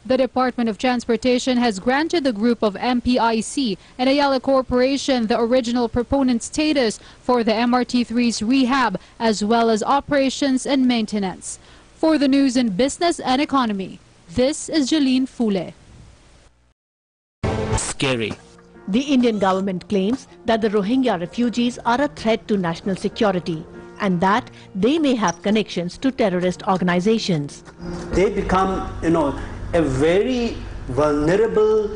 The Department of Transportation has granted the group of MPIC and Ayala Corporation the original proponent status for the MRT-3's rehab as well as operations and maintenance. For the news in business and economy, this is Jeline Fule. Scary. The Indian government claims that the Rohingya refugees are a threat to national security and that they may have connections to terrorist organizations. They become, a very vulnerable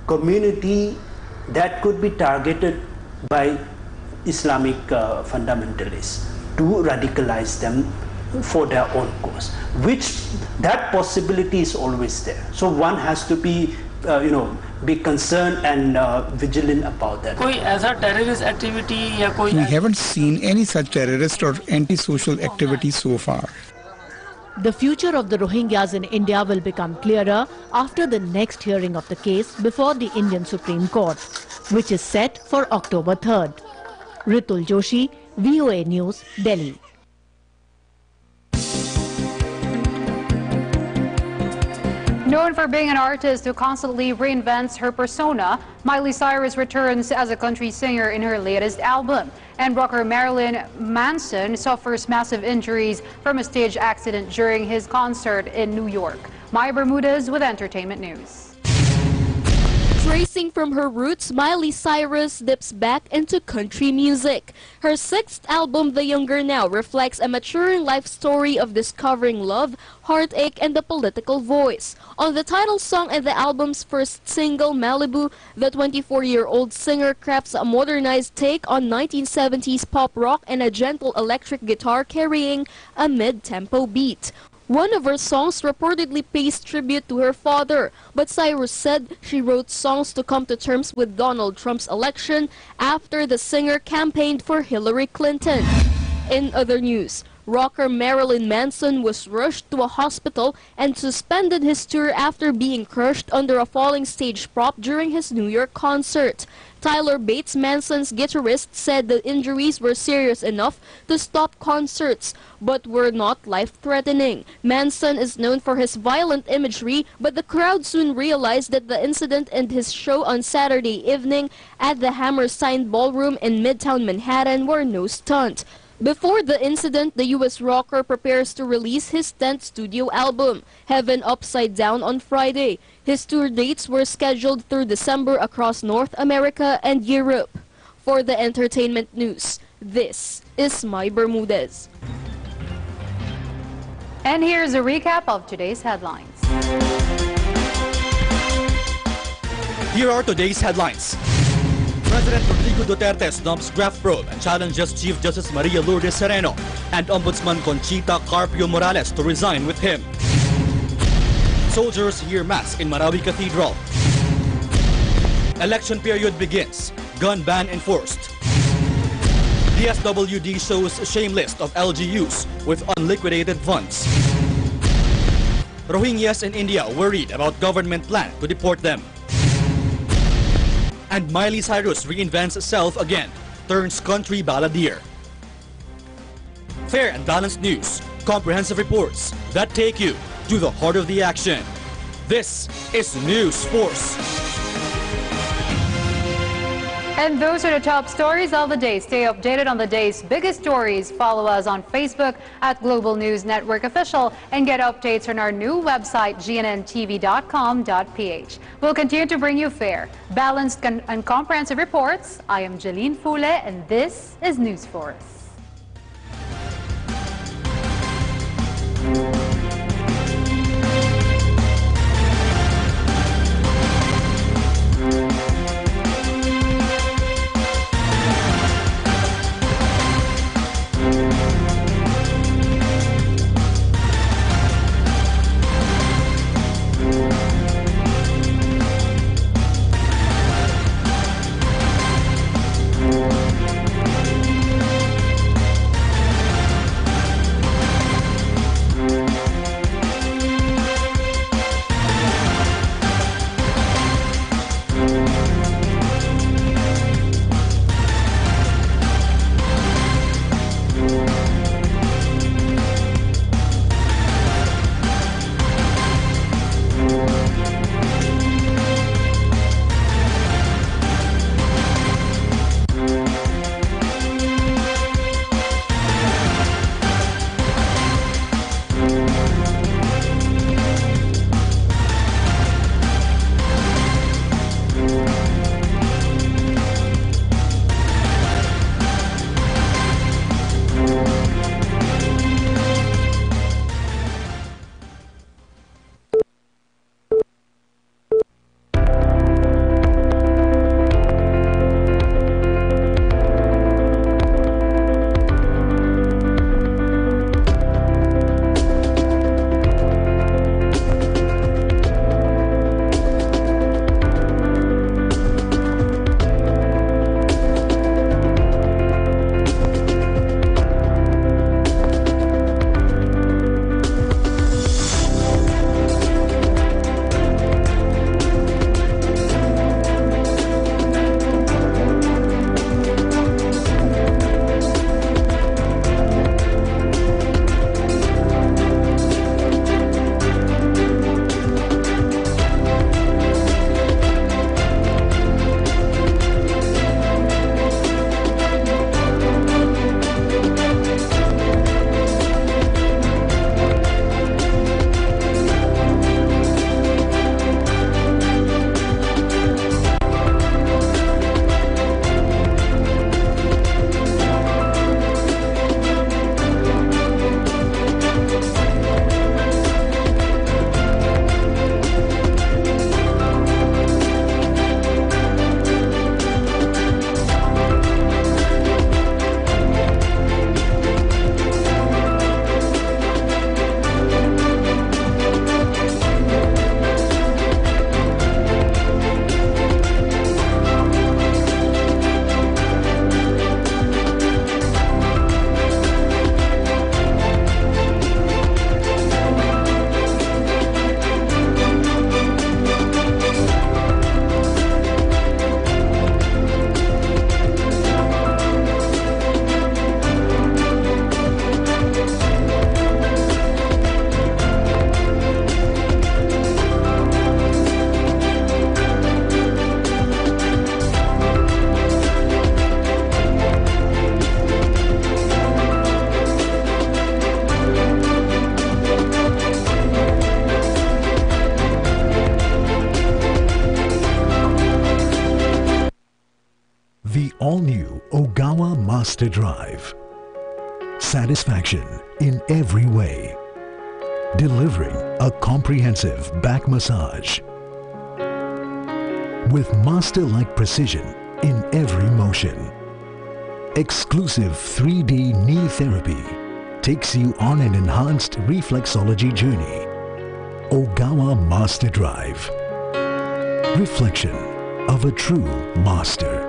community that could be targeted by Islamic fundamentalists to radicalize them for their own cause, that possibility is always there. So one has to be, be concerned and vigilant about that. We haven't seen any such terrorist or anti-social activity so far. The future of the Rohingyas in India will become clearer after the next hearing of the case before the Indian Supreme Court, which is set for October 3rd. Ritul Joshi, VOA News, Delhi. Known for being an artist who constantly reinvents her persona, Miley Cyrus returns as a country singer in her latest album. And rocker Marilyn Manson suffers massive injuries from a stage accident during his concert in New York. Maya Bermudez with entertainment news. Tracing from her roots, Miley Cyrus dips back into country music. Her sixth album, The Younger Now, reflects a maturing life story of discovering love, heartache, and the political voice. On the title song and the album's first single, Malibu, the 24-year-old singer crafts a modernized take on 1970s pop rock and a gentle electric guitar carrying a mid-tempo beat. One of her songs reportedly pays tribute to her father, but Cyrus said she wrote songs to come to terms with Donald Trump's election after the singer campaigned for Hillary Clinton. In other news, rocker Marilyn Manson was rushed to a hospital and suspended his tour after being crushed under a falling stage prop during his New York concert. Tyler Bates, Manson's guitarist, said the injuries were serious enough to stop concerts, but were not life-threatening. Manson is known for his violent imagery, but the crowd soon realized that the incident and his show on Saturday evening at the Hammerstein Ballroom in Midtown Manhattan were no stunt. Before the incident, the U.S. rocker prepares to release his 10th studio album, Heaven Upside Down, on Friday. His tour dates were scheduled through December across North America and Europe. For the entertainment news, this is Mai Bermudez. And here's a recap of today's headlines. Here are today's headlines. President Rodrigo Duterte snubs graft probe and challenges Chief Justice Maria Lourdes Sereno and Ombudsman Conchita Carpio Morales to resign with him. Soldiers hear mass in Marawi Cathedral. Election period begins. Gun ban enforced. DSWD shows shame list of LGUs with unliquidated funds. Rohingyas in India worried about government plan to deport them. And Miley Cyrus reinvents self again, turns country balladeer. Fair and balanced news, comprehensive reports that take you to the heart of the action. This is News Force. And those are the top stories of the day. Stay updated on the day's biggest stories. Follow us on Facebook at Global News Network Official and get updates on our new website, gnnTV.com.ph. We'll continue to bring you fair, balanced, and comprehensive reports. I am Jeline Fule, and this is News Force. all-new Ogawa Master Drive. Satisfaction in every way. Delivering a comprehensive back massage. With master-like precision in every motion. Exclusive 3D knee therapy takes you on an enhanced reflexology journey. Ogawa Master Drive. Reflection of a true master.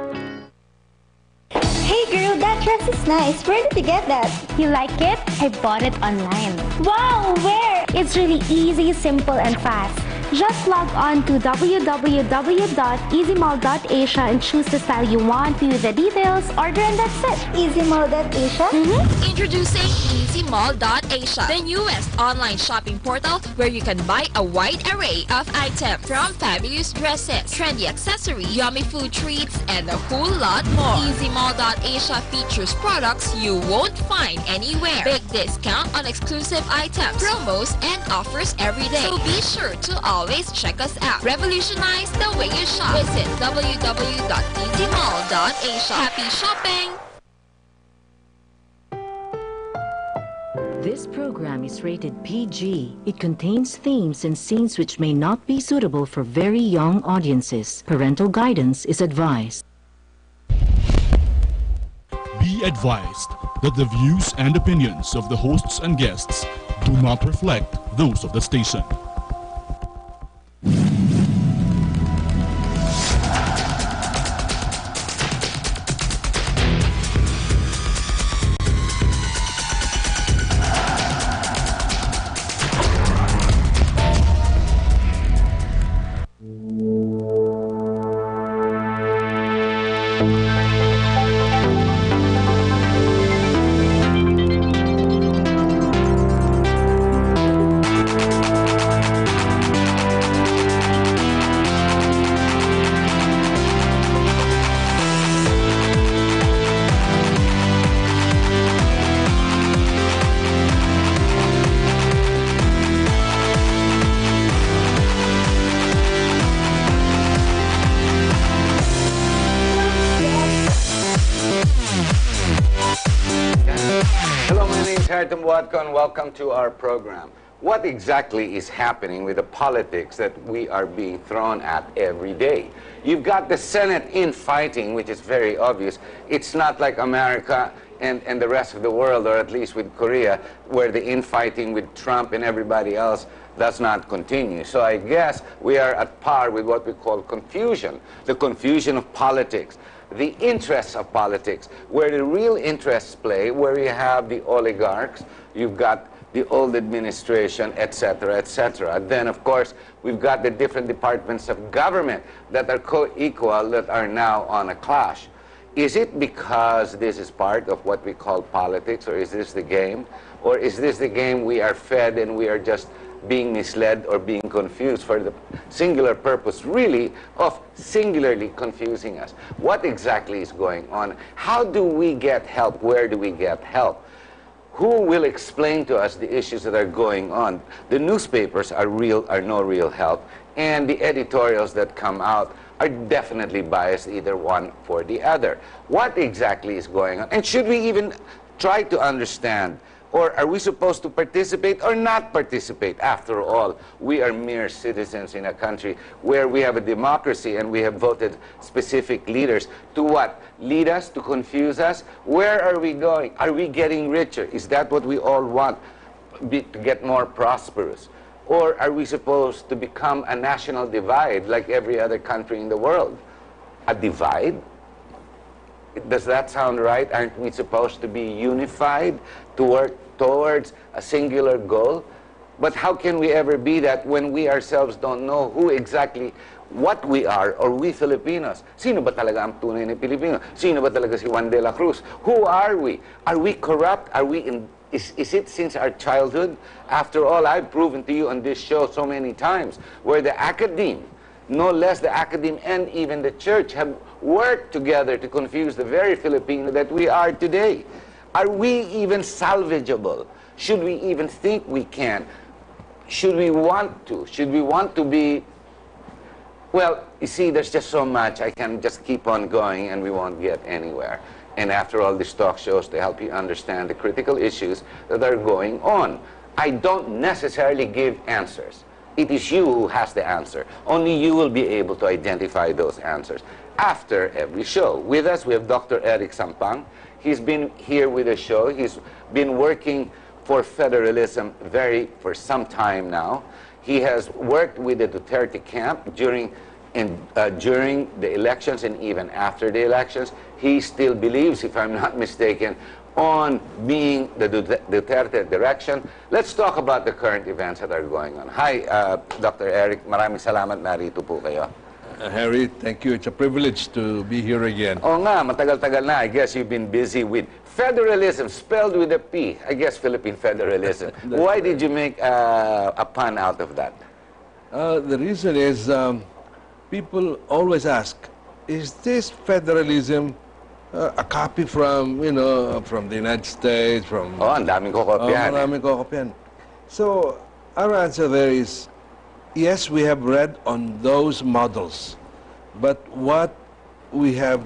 Hey girl, that dress is nice. Where did you get that? You like it? I bought it online. Wow, where? It's really easy, simple, and fast. Just log on to www.easymall.asia and choose the style you want, view the details, order, and that's it. Easymall.asia? Introducing easymall.asia, the newest online shopping portal where you can buy a wide array of items from fabulous dresses, trendy accessories, yummy food treats, and a whole lot more. Easymall.asia features products you won't find anywhere. Big discount on exclusive items, promos, and offers every day. So be sure to always check us out. Revolutionize the way you shop. Visit www.easymall.asia. Happy shopping! This program is rated PG. It contains themes and scenes which may not be suitable for very young audiences. Parental guidance is advised. Be advised that the views and opinions of the hosts and guests do not reflect those of the station. Welcome to our program. What exactly is happening with the politics that we are being thrown at every day? You've got the Senate infighting, which is very obvious. It's not like America and the rest of the world, or at least with Korea, where the infighting with Trump and everybody else does not continue. So I guess we are at par with what we call confusion, the confusion of politics. The interests of politics, where the real interests play, where you have the oligarchs, you've got the old administration, etc., etc. Then, of course, we've got the different departments of government that are co-equal, that are now on a clash. Is it because this is part of what we call politics, or is this the game? Or is this the game we are fed and we are just being misled or being confused for the singular purpose, really, of singularly confusing us? What exactly is going on? How do we get help? Where do we get help? Who will explain to us the issues that are going on? The newspapers are no real help, and the editorials that come out are definitely biased, either one for the other. What exactly is going on? And should we even try to understand? Or are we supposed to participate or not participate? After all, we are mere citizens in a country where we have a democracy and we have voted specific leaders to what? Lead us, to confuse us? Where are we going? Are we getting richer? Is that what we all want? To get more prosperous? Or are we supposed to become a national divide like every other country in the world? A divide? Does that sound right? Aren't we supposed to be unified to work towards a singular goal? But how can we ever be that when we ourselves don't know who exactly what we are, or we Filipinos? Sino ba talaga ang tunay na Pilipino? Sino ba talaga si Juan de la Cruz? Who are we? Are we corrupt? Are we is it since our childhood? After all, I've proven to you on this show so many times where the academe, no less the academe and even the church, have worked together to confuse the very Filipino that we are today. Are we even salvageable? Should we even think we can? Should we want to? Should we want to be Well, you see, there's just so much. I can just keep on going and we won't get anywhere. And after all, these talk shows to help you understand the critical issues that are going on. I don't necessarily give answers. It is you who has the answer. Only you will be able to identify those answers after every show. With us, we have Dr. Eric Sampang. He's been here with the show. He's been working for federalism for some time now. He has worked with the Duterte camp during the elections and even after the elections. He still believes, if I'm not mistaken, on being the Duterte direction. Let's talk about the current events that are going on. Hi, Dr. Eric. Maraming salamat narito po kayo. Harry, thank you. It's a privilege to be here again. Oo nga, matagal-tagal na. I guess you've been busy with federalism, spelled with a P. I guess Philippine federalism. Why did you make a pun out of that? The reason is people always ask, is this federalism a copy from, from the United States, from... Oh, ang daming kokopyahan. Maraming kokopyahan. So, our answer there is, yes, we have read on those models, but what we have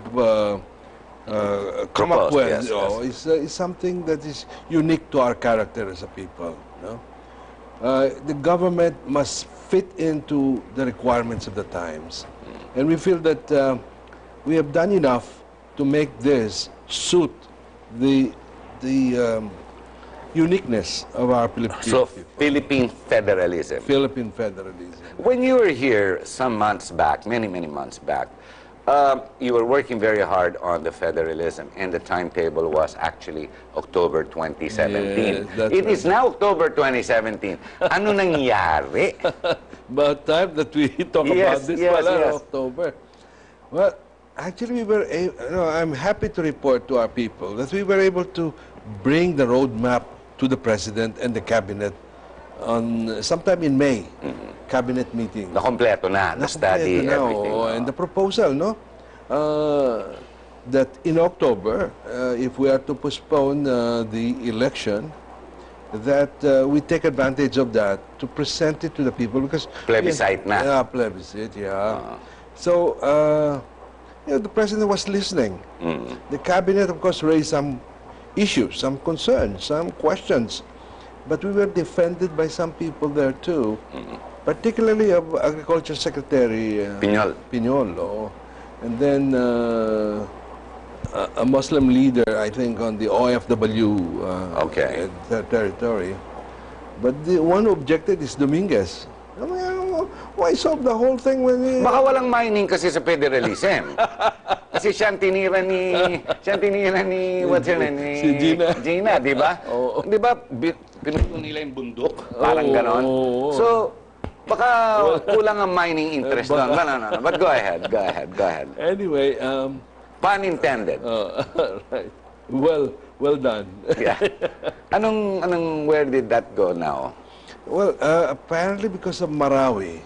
come up with is something that is unique to our character as a people. The government must fit into the requirements of the times. And we feel that we have done enough to make this suit the uniqueness of our Philippine So, people. Philippine federalism. Philippine federalism. When you were here some months back, many months back, you were working very hard on the federalism, and the timetable was actually October 2017. Yes, It is now October 2017. Ano nangyari? About time that we talk about this October. Well, actually, I'm happy to report to our people that we were able to bring the roadmap to the President and the Cabinet on sometime in May, Cabinet meeting. Na-kompleto na, na-study, everything. And the proposal, that in October, if we are to postpone the election, that we take advantage of that to present it to the people because... Plebiscite na. Yeah, plebiscite, yeah. So, the President was listening. The Cabinet, of course, raised some issues, some concerns, some questions. But we were defended by some people there too, particularly of Agriculture Secretary Piñol. And then a Muslim leader, I think, on the OFW territory. But the one who objected is Dominguez. Why solve the whole thing when he... Baka walang mining kasi sa federalism. Kasi siyang tinira ni what's her name? Si Gina. Gina, di ba? Di ba, pinuto nila yung bundok, parang ganon. So, baka kulang ang mining interest doon. No. But go ahead. Anyway, pun intended. Right. Well done. Yeah. Where did that go now? Well, apparently because of Marawi.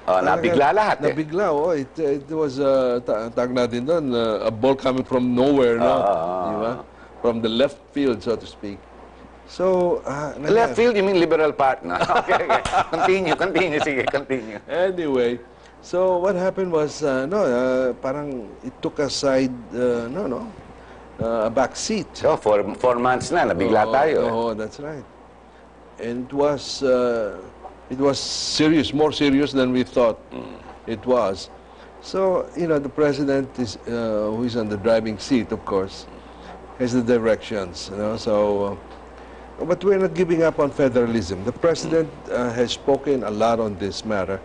Nabigla lahat eh. Nabigla, it was, tag natin doon, a ball coming from nowhere, diba? From the left field, so to speak. So, left field, you mean Liberal Party? No? Okay. Continue. Anyway, so what happened was, parang it took aside, a back seat. So, 4 months na, nabigla tayo. Oh, that's right. And it was serious, more serious than we thought it was. So, the President is, who is on the driving seat, of course, has the directions, so, but we're not giving up on federalism. The President has spoken a lot on this matter,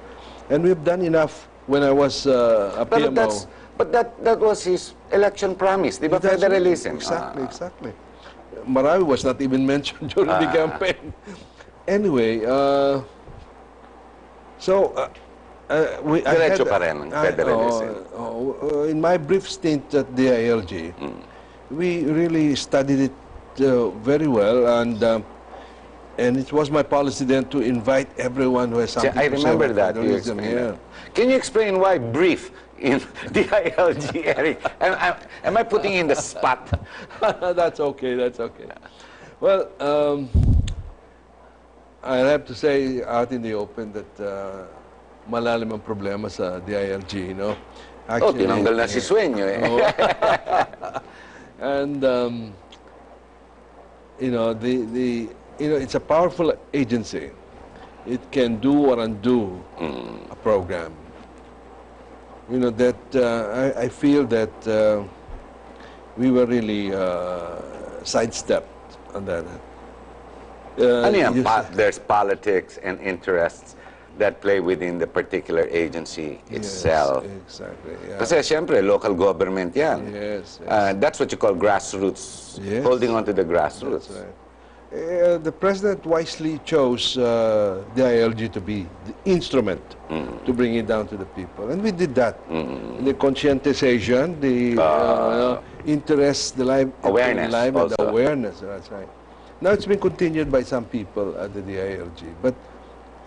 and we've done enough when I was a PMO. But that was his election promise, di ba, federalism? Exactly. Marawi was not even mentioned during the campaign. Anyway, in my brief stint at the ILG, we really studied it very well, and it was my policy then to invite everyone who has something to say. I remember that. Can you explain why brief in the ILG, Eric? Am I putting in the spot? That's okay. Well, I have to say out in the open that malalim ang problema sa DILG, you know. Actually, tinanggal na si Sueño eh. And you know, it's a powerful agency. It can do or undo a program. You know that I feel that we were really sidestepped on that. There's politics and interests that play within the particular agency itself. Yes, exactly. Yeah. Kasi siyempre, local government yan. Yes. That's what you call grassroots, holding on to the grassroots. That's right. The President wisely chose the ILG to be the instrument to bring it down to the people. And we did that. The conscientization, the interest, the awareness, and the awareness. That's right. Now it's been continued by some people at the DILG. But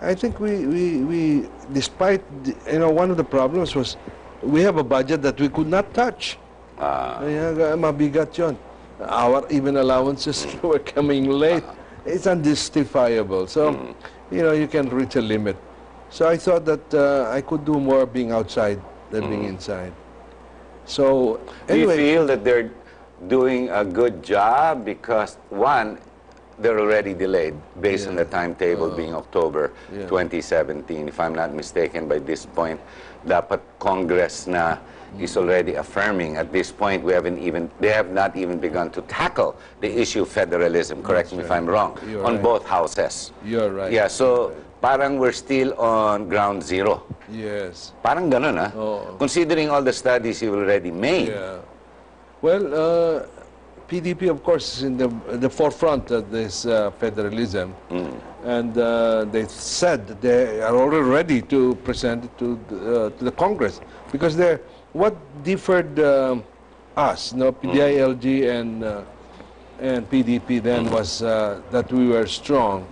I think we despite, one of the problems was we have a budget that we could not touch. Mabigat yun. Our even allowances were coming late. It's unjustifiable. So, you can reach a limit. So I thought that I could do more being outside than being inside. So anyway, do you feel that they're doing a good job? Because one, they're already delayed based on the timetable being October 2017. If I'm not mistaken, by this point, dapat Congress na is already affirming. At this point, they have not even begun to tackle the issue of federalism. Correct me if I'm wrong. On both houses. You're right. Yeah, so parang we're still on ground zero. Yes. Parang ganun, considering all the studies you've already made. Yeah. Well, PDP, of course, is in the forefront of this federalism, and they said that they are already ready to present it to the Congress, because what differed us, DILG and PDP then was that we were strong,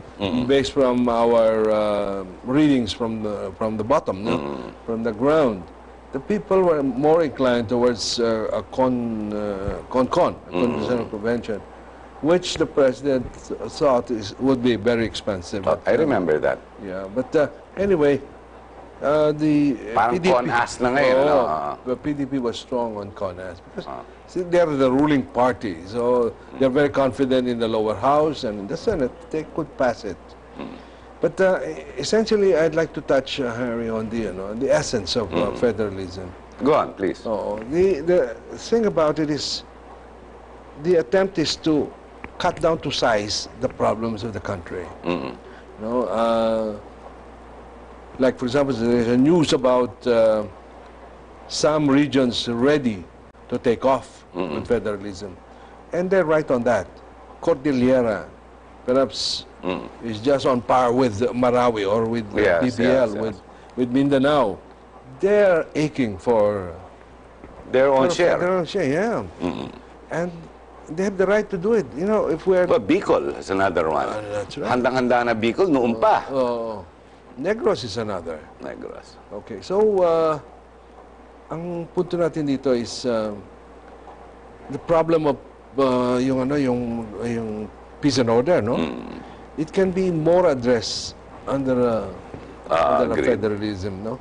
based from our readings from the bottom, from the ground. The people were more inclined towards a constitutional convention, which the president thought would be very expensive. I remember that. Yeah, but anyway, the PDP, the PDP was strong on CONAS because they are the ruling party, so they're very confident in the lower house and in the Senate they could pass it. But essentially, I'd like to touch, Harry, on the essence of federalism. Go on, please. The thing about it is, the attempt is to cut down to size the problems of the country. Like, for example, there's a news about some regions ready to take off with federalism. And they're right on that. Cordillera, perhaps, is just on par with Marawi or with BPL, with Mindanao. They're aching for their own share. Their own share, and they have the right to do it. If we're... But Bicol is another one. That's right. Handang-handa na Bicol, noon pa. Negros is another. Negros. Okay, so ang punto natin dito is the problem of yung peace and order, it can be more addressed under federalism,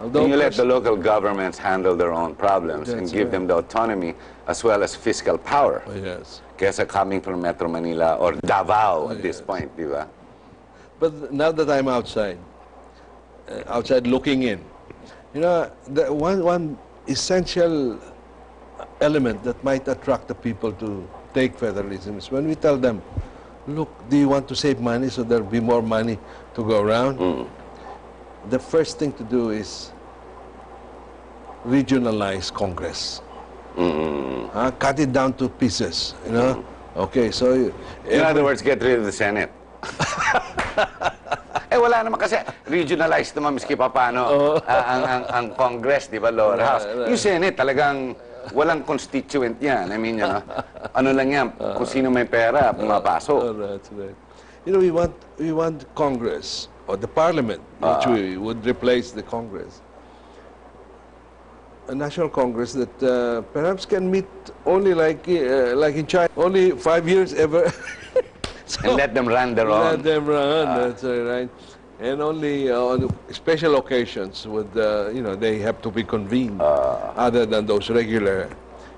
Although you let the local governments handle their own problems and give them the autonomy as well as fiscal power. Yes. Kesa coming from Metro Manila or Davao at this point, di ba? But now that I'm outside looking in, the one essential element that might attract the people to take federalism is when we tell them, look, do you want to save money so there'll be more money to go around? The first thing to do is regionalize Congress. Cut it down to pieces, Okay, so... In other words, get rid of the Senate. Wala naman kasi regionalized naman miski pa paano ang Congress, di ba, lower house. Yung Senate talagang walang constituent yan. I mean, ano lang yan, kung sino may pera, pumapasok. That's right. We want Congress, or the Parliament, which we would replace the Congress. A national Congress that perhaps can meet only like in China, only 5 years ever. And let them run their own. Let them run, that's right. And only on special occasions would, they have to be convened other than those regular.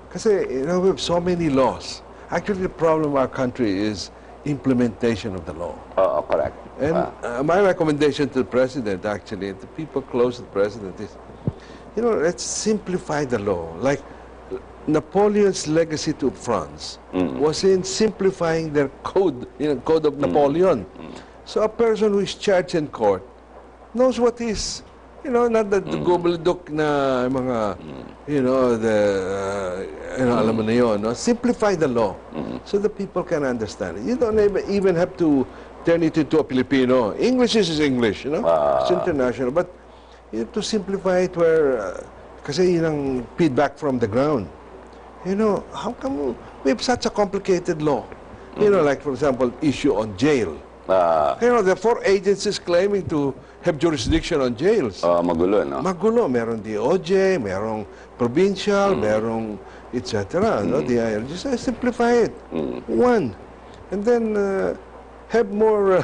Because, we have so many laws. Actually, the problem of our country is implementation of the law. Correct. And my recommendation to the president, actually, the people close to the president is, let's simplify the law. Like Napoleon's legacy to France was in simplifying their code, code of Napoleon. So a person who is charged in court knows what is, not that the gobbledygook na mga, alam mo na yun, no? Simplify the law so the people can understand it. You don't even have to turn it into a Filipino. English is English, it's international. But you have to simplify it where, kasi yun ang feedback from the ground. How come we have such a complicated law? Like, for example, issue on jail. There are 4 agencies claiming to have jurisdiction on jails. Magulo, no? Magulo. Merong DOJ, merong provincial, merong etc. No? The IRG. So simplify it. One. And then have more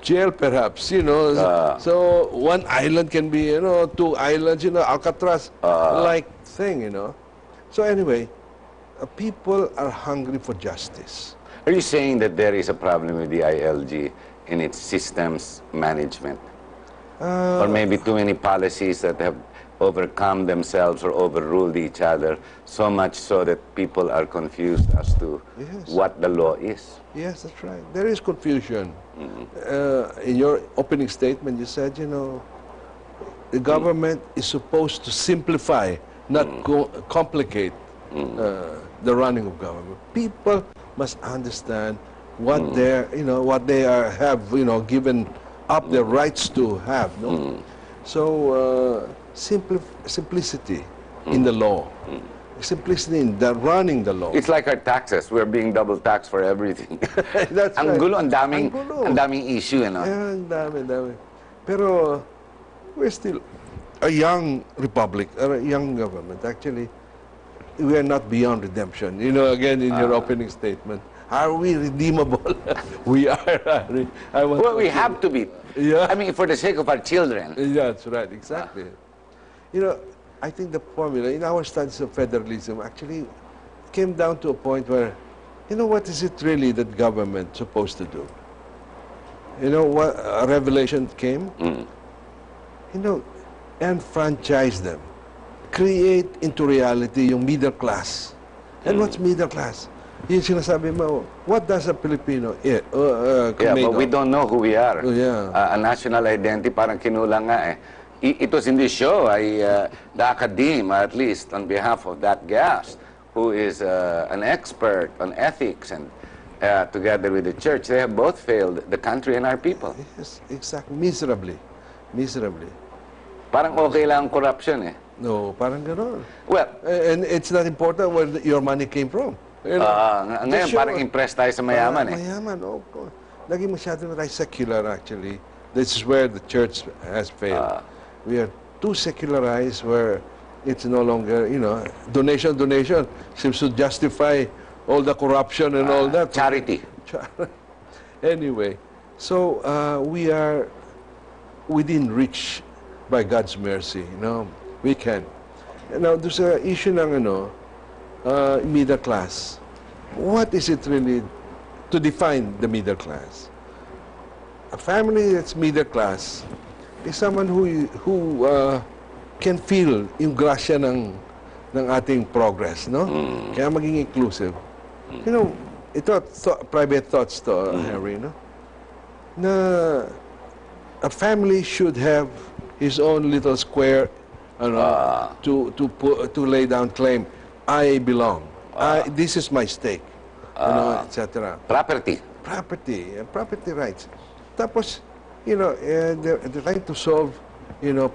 jail, perhaps, So one island can be, 2 islands, Alcatraz-like thing, So anyway, people are hungry for justice. Are you saying that there is a problem with the ILG in its systems management? Or maybe too many policies that have overcome themselves or overruled each other, so much so that people are confused as to what the law is? Yes, that's right. There is confusion. In your opening statement, you said, the government is supposed to simplify, not complicate the running of government. People must understand what what they have given up their rights to have. So simplicity in the law, simplicity in running the law. It's like our taxes. We're being double taxed for everything. That's ang right. gulo, ang daming issue, Yeah, ang dami. Pero we're still a young republic, a young government. Actually, we are not beyond redemption. Again, in your opening statement, are we redeemable? We are. Well, we have to be. Yeah. I mean, for the sake of our children. Yeah, that's right, exactly. I think the formula in our studies of federalism actually came down to a point where, what is it really that government supposed to do? What a revelation came? Enfranchise them. Create into reality yung middle class. And what's middle class? Yung sinasabi mo, what does a Filipino yeah, but we don't know who we are. A national identity, parang kinulang nga eh. It was in this show, the academe, at least on behalf of that guest, who is an expert on ethics and together with the church, they have both failed the country and our people. Yes, exactly. Miserably. Miserably. Parang okay lang ang corruption eh. No, parang gano'n. Well, and it's not important where your money came from. Ngayon, parang impressed tayo sa mayaman eh. Mayaman, Naging masyado na tayo secular actually. This is where the church has failed. We are too secularized where it's no longer, donation seems to justify all the corruption and all that. Charity. Anyway, so we are within reach by God's mercy, we can. Now, there's an issue ng middle class. What is it really to define the middle class? A family that's middle class is someone who can feel yung grasya ng ating progress, Kaya maging inclusive. Ito private thoughts to Henry, Na a family should have his own little square, to lay down claim. I belong. This is my stake, etc. Property rights. Tapos, they're trying to solve,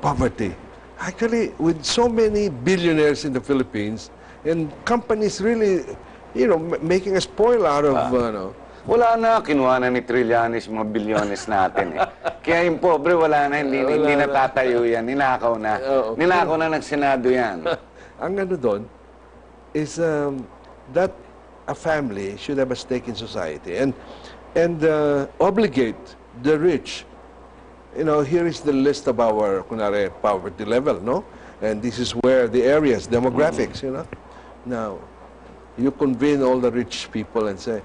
poverty. Actually, with so many billionaires in the Philippines and companies really, making a spoil out of, Wala na, kinuha na ni Trillanes yung mga bilyones natin eh. Kaya yung pobre, wala na, hindi natatayo yan, ninakaw na. Ninakaw na ng Senado yan. Ang doon is that a family should have a stake in society and obligate the rich you know, here is the list of our kunwari, poverty level, no? And this is where the areas, demographics, you know. Now, you convene all the rich people and say,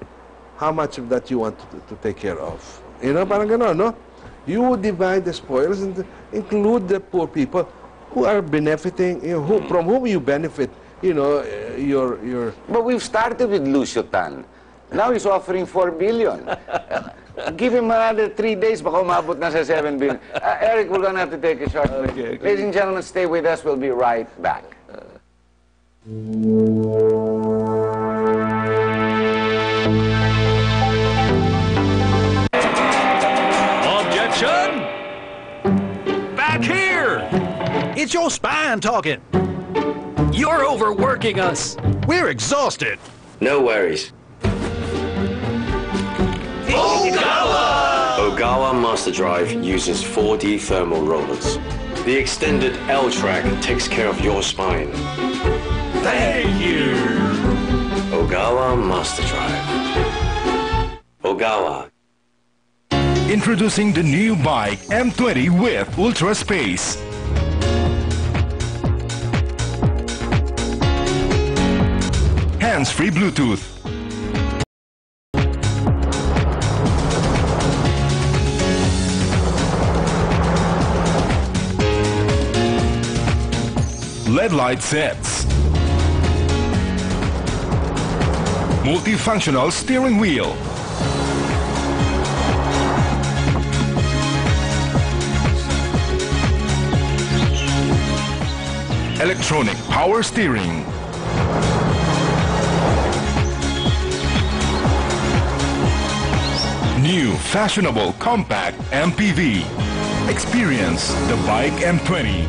how much of that you want to take care of? You know, parang ganon, no? You divide the spoils and include the poor people who are benefiting, you know, from whom you benefit, you know, your... But we've started with Lucio Tan. Now he's offering 4 billion. Give him another 3 days, baka umabot na sa 7 billion. Eric, we're gonna have to take a short break. Okay. Ladies and gentlemen, stay with us. We'll be right back. Objection! Back here! It's your spine talking. You're overworking us. We're exhausted. No worries. Ogawa! Ogawa Master Drive uses 4D thermal rollers. The extended L track takes care of your spine. Thank you! Ogawa Master Drive. Ogawa. Introducing the new bike M20 with Ultra Space. Hands-free Bluetooth. LED light sets. Multifunctional steering wheel. Electronic power steering. New fashionable compact MPV. Experience the bike M20.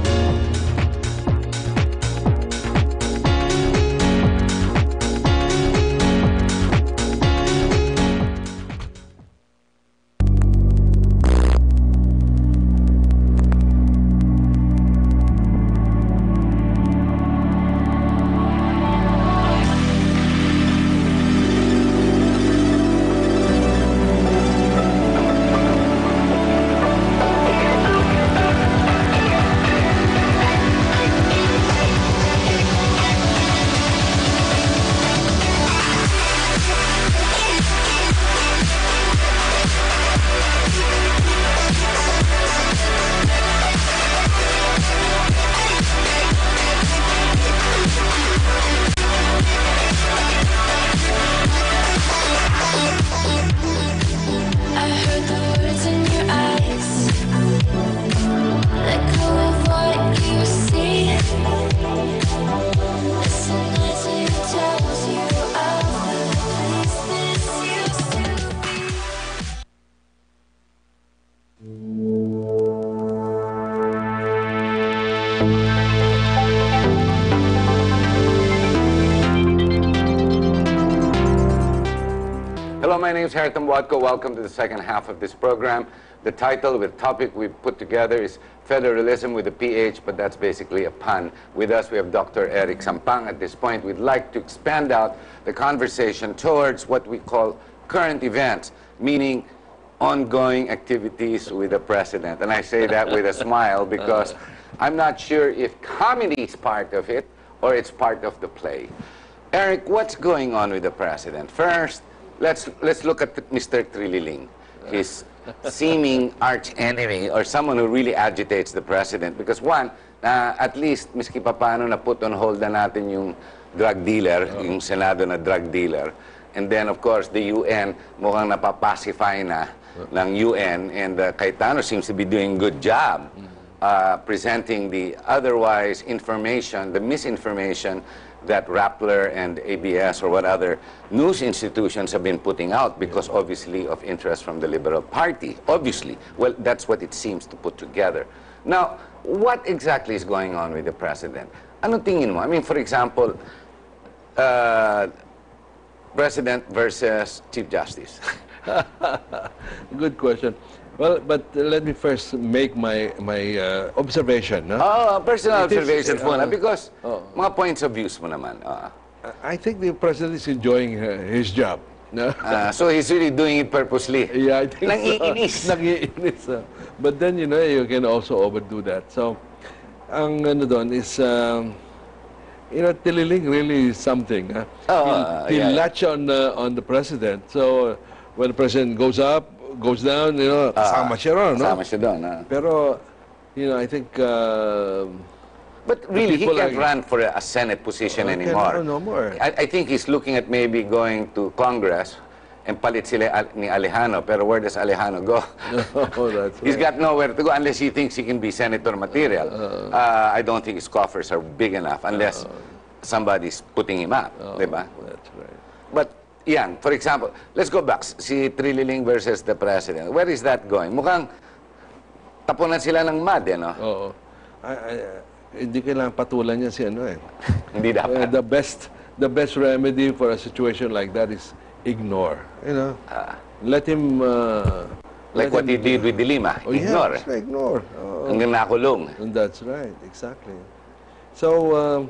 Hello, my name is Heritam Watko. Welcome to the second half of this program. The title with topic we've put together is Federalism with a PH, but that's basically a pun. With us, we have Dr. Eric Sampang. At this point, we'd like to expand out the conversation towards what we call current events, meaning ongoing activities with the president. And I say that with a smile because I'm not sure if comedy is part of it or it's part of the play. Eric, what's going on with the president? First, let's look at Mr. Trililing, his seeming arch enemy or someone who really agitates the president. Because one, at least miski paano na put on hold na natin yung drug dealer, yung Senado na drug dealer. And then of course the UN mukhang napapacify na ng UN, and Cayetano seems to be doing a good job presenting the otherwise information, the misinformation that Rappler and ABS or what other news institutions have been putting out because obviously of interest from the Liberal Party. Obviously. Well, that's what it seems to put together. Now, what exactly is going on with the president? Ano tingin mo? I mean, for example, President versus Chief Justice. Good question. Well, but let me first make my observation. No? Personal observations muna because mga points of views mo naman. I think the president is enjoying his job. So he's really doing it purposely. Yeah, I think Nangiinis. Nangiinis. But then, you know, you can also overdo that. So, ang ano doon is, you know, Tililing really is something. He'll latch on the president. So, when the president goes up, goes down, you know, kasama siya ron, no? Kasama siya doon. Pero, you know, I think... but really, he can't run for a Senate position anymore. No more. I think he's looking at maybe going to Congress and palit sila ni Alejandro. Pero where does Alejandro go? Oh, that's right. He's got nowhere to go unless he thinks he can be senator material. I don't think his coffers are big enough unless somebody's putting him up. Diba? That's right. But, yan, for example, let's go back. Si Trililing versus the president. Where is that going? Mukhang tapunan sila ng mud, eh, no? Oo. Hindi kailangan patulan niya si ano eh. Hindi dapat. The best remedy for a situation like that is ignore. You know, let him. Like what he did with De Lima. Ignore. Yeah, ignore. Hanggang nakulong. That's right, exactly. So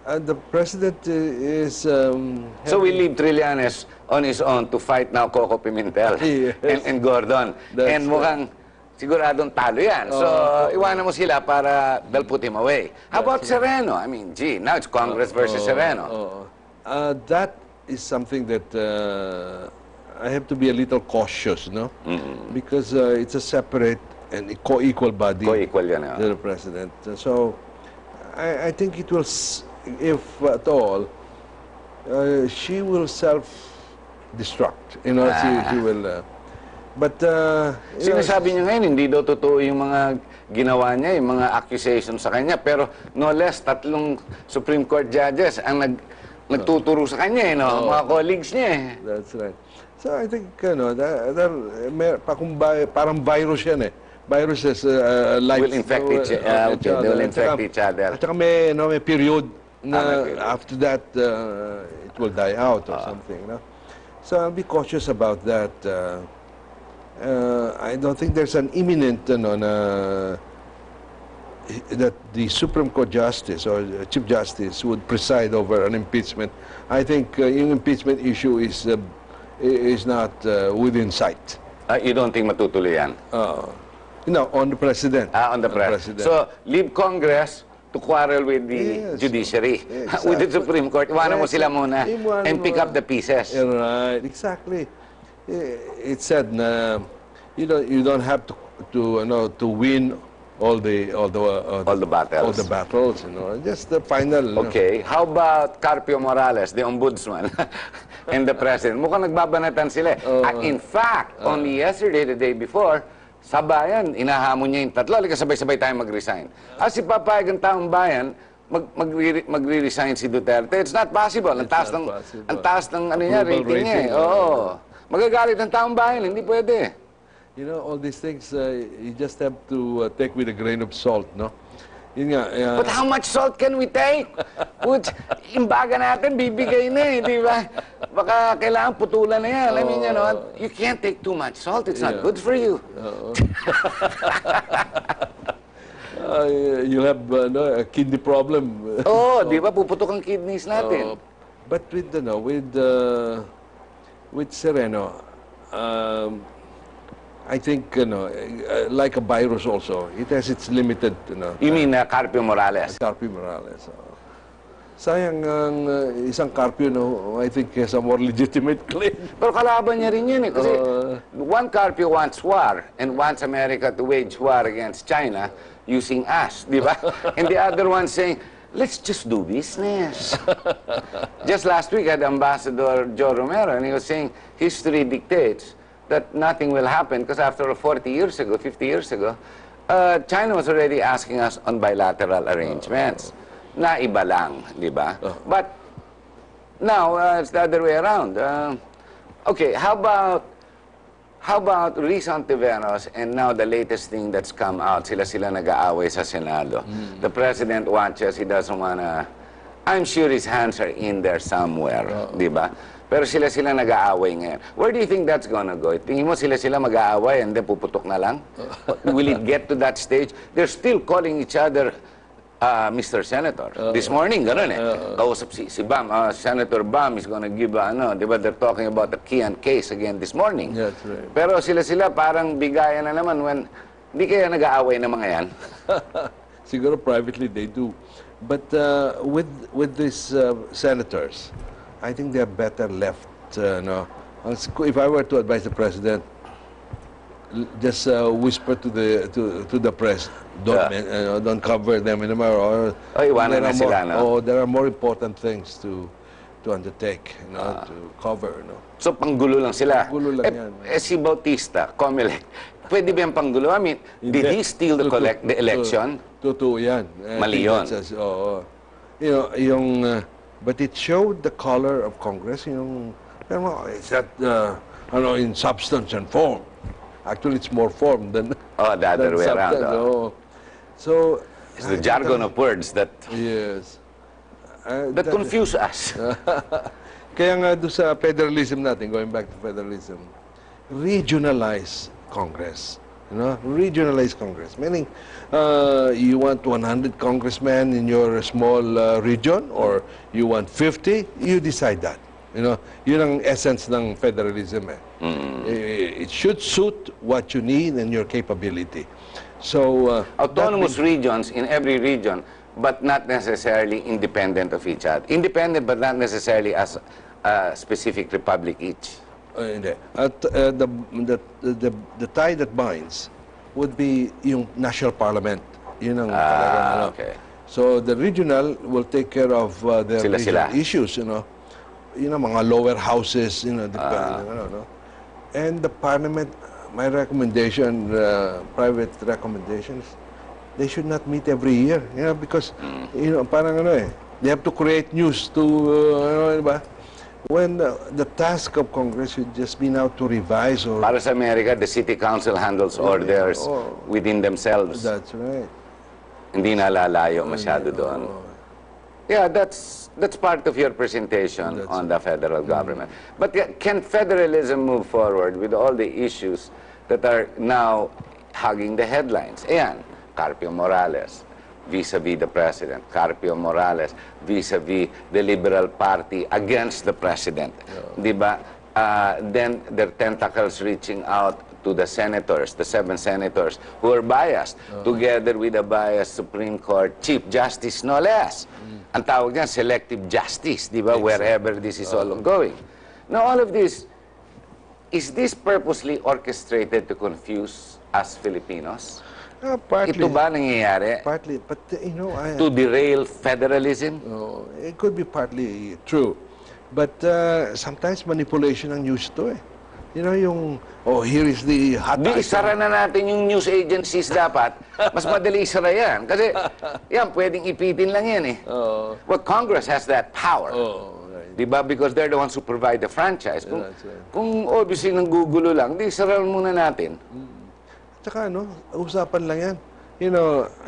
the president is. So we leave Trillanes on his own to fight now Coco Pimentel and Gordon. And mukhang siguradong talo yan. So, iwanan mo sila para they'll put him away. How about Sereno? I mean, gee, now it's Congress versus Sereno. That is something that I have to be a little cautious, no? Because it's a separate and co-equal body. Co-equal yan. The president. So, I think it will, if at all, she will self-destruct. You know, she will... But, sinasabi niya ngayon, hindi daw totoo yung mga ginawa niya, yung mga accusations sa kanya. Pero no less, 3 Supreme Court judges ang nagtuturo sa kanya, eh, no? Mga colleagues niya. Eh. That's right. So I think, you know, parang virus yan eh. Viruses will infect each other. They will infect each other. At saka may period na after that, it will die out or something. No? So I'll be cautious about that. I don't think there's an imminent that the Supreme Court Justice or Chief Justice would preside over an impeachment. I think yung impeachment issue is not within sight. You don't think matutuloy yan? No, on the President. On the President. So, leave Congress to quarrel with the judiciary, with the Supreme Court. Iwanan mo sila muna and pick up the pieces. Right, exactly. It said na you don't have to win all the battles, you know, just the final. Okay, how about Carpio Morales, the ombudsman, and the president? Mukhang nagbabanatan sila. In fact, only yesterday, the day before, sa bayan, inahamon niya yung 3. Halika sabay-sabay tayo mag-resign. Si papayag ang taong bayan, magre-resign si Duterte. It's not possible. Ang taas ng ano niya, rating niya. Magagalit ang taong bayan, hindi pwede. You know, all these things, you just have to take with a grain of salt, no? Yun nga. But how much salt can we take? Imbaga natin, bibigay na eh, di ba? Baka kailangan putulan na yan. I mean, you know, you can't take too much salt. It's not good for you. You'll have a kidney problem. Di ba? Puputok ang kidneys natin. But with Sereno, I think, like a virus also, it has its limited, You mean Carpio Morales? Carpio Morales. Sayang ang isang Carpio, I think has a more legitimate claim. Pero kalaban niya rin yun eh. Kasi one Carpio wants war and wants America to wage war against China using us, di ba? And the other one saying, let's just do business. Just last week, I had Ambassador Joe Romero, and he was saying history dictates that nothing will happen because after 40 years ago, 50 years ago, China was already asking us on bilateral arrangements. Na iba lang, di ba? But now, it's the other way around. Okay, how about recent Tiveros and now the latest thing that's come out, sila nag-aaway sa Senado. The President watches, he doesn't wanna, I'm sure his hands are in there somewhere, di ba? Pero sila nag-aaway ngayon. Where do you think that's gonna go? Tingin mo sila mag-aaway and then puputok na lang? Will it get to that stage? They're still calling each other Mr. Senator. This morning, gano'n eh. Kausap si Bam, Senator Bam is gonna give, di ba, they're talking about the Kian case again this morning. That's right. Pero sila parang bigayan na naman when, hindi kaya nag-aaway ng mga yan. Siguro privately they do. But with these senators, I think they're better left, no. If I were to advise the president, just whisper to the press, don't cover them anymore. Iwanan na sila, no? There are more important things to undertake, to cover, no. So panggulo lang sila. Panggulo lang yan. Si Bautista, Comelec, pwede ba yung panggulo? I mean, did he steal the election? Totoo yan. Mali yun. But it showed the color of Congress. It's not in substance and form. Actually, it's more form than the other way around. So it's the jargon of words that that confuse us. Kaya nga doon sa federalism natin, going back to federalism, regionalize Congress. Regionalize Congress. Meaning, you want 100 congressmen in your small region, or you want 50, you decide that. Yun ang essence ng federalism. It should suit what you need and your capability. So autonomous regions in every region, but not necessarily independent of each other. Independent, but not necessarily as a specific republic each. The tie that binds would be yung national parliament. Yun ang okay. So the regional will take care of their regional issues. Mga lower houses, depending, and the parliament, my recommendation, private recommendations, they should not meet every year, because, parang they have to create news to, when the task of Congress should just be now to revise or... Para sa Amerika, the city council handles orders within themselves. That's right. Hindi nalalayo masyado doon. Yeah, that's part of your presentation on the federal government. But can federalism move forward with all the issues that are now hugging the headlines? Ayan, Carpio Morales vis-a-vis the president, Carpio Morales vis-a-vis the Liberal Party against the president. Diba? Then their tentacles reaching out to the senators, the 7 senators who are biased, together with a biased Supreme Court Chief Justice, no less. Ang tawag niyan, selective justice, di ba? Wherever this is all ongoing. Now, all of this, is this purposely orchestrated to confuse us Filipinos? Partly. Ito ba nangyayari? Partly, but to derail federalism? It could be partly true. But sometimes manipulation ang news to here is the hot item. Isara na natin yung news agencies dapat. Mas madali isara yan. Kasi yan, pwedeng ipitin lang yan eh. Well, Congress has that power. Right. Diba? Because they're the ones who provide the franchise. Kung obviously nanggugulo lang, di isaral muna natin. Tsaka usapan lang yan.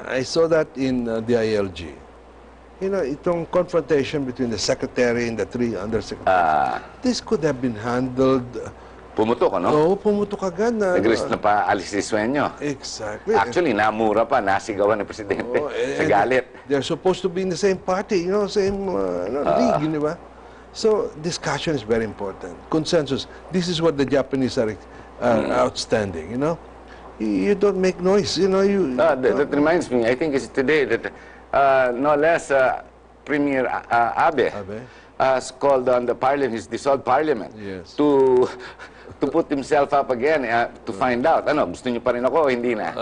I saw that in the ILG. Itong confrontation between the secretary and the 3 undersecretaries. This could have been handled... Pumutok, ano? Oo, pumutok agad na... Nag-risk na pa alis si Sueño. Exactly. Actually, namura pa, nasigawan ng presidente sa galit. They're supposed to be in the same party, same league, di ba? So, discussion is very important. Consensus. This is what the Japanese are outstanding, You don't make noise, That reminds me, I think it's today that no less Premier Abe has called on the parliament, his dissolved parliament, to put himself up again to find out. Gusto niyo pa rin ako, hindi na.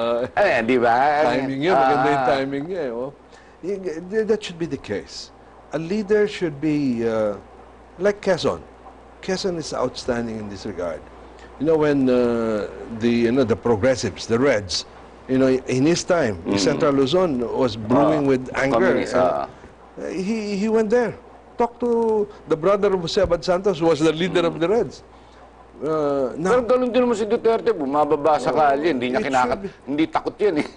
Di ba? Timing niya, maganda yung timing niya. That should be the case. A leader should be like Quezon. Quezon is outstanding in this regard. When the progressives, the Reds, in his time, Central Luzon was brewing with anger. He went there. Talked to the brother of Jose Abad Santos, who was the leader of the Reds. Pero ganun din naman si Duterte, bumababa sa kalye, hindi takot yan eh.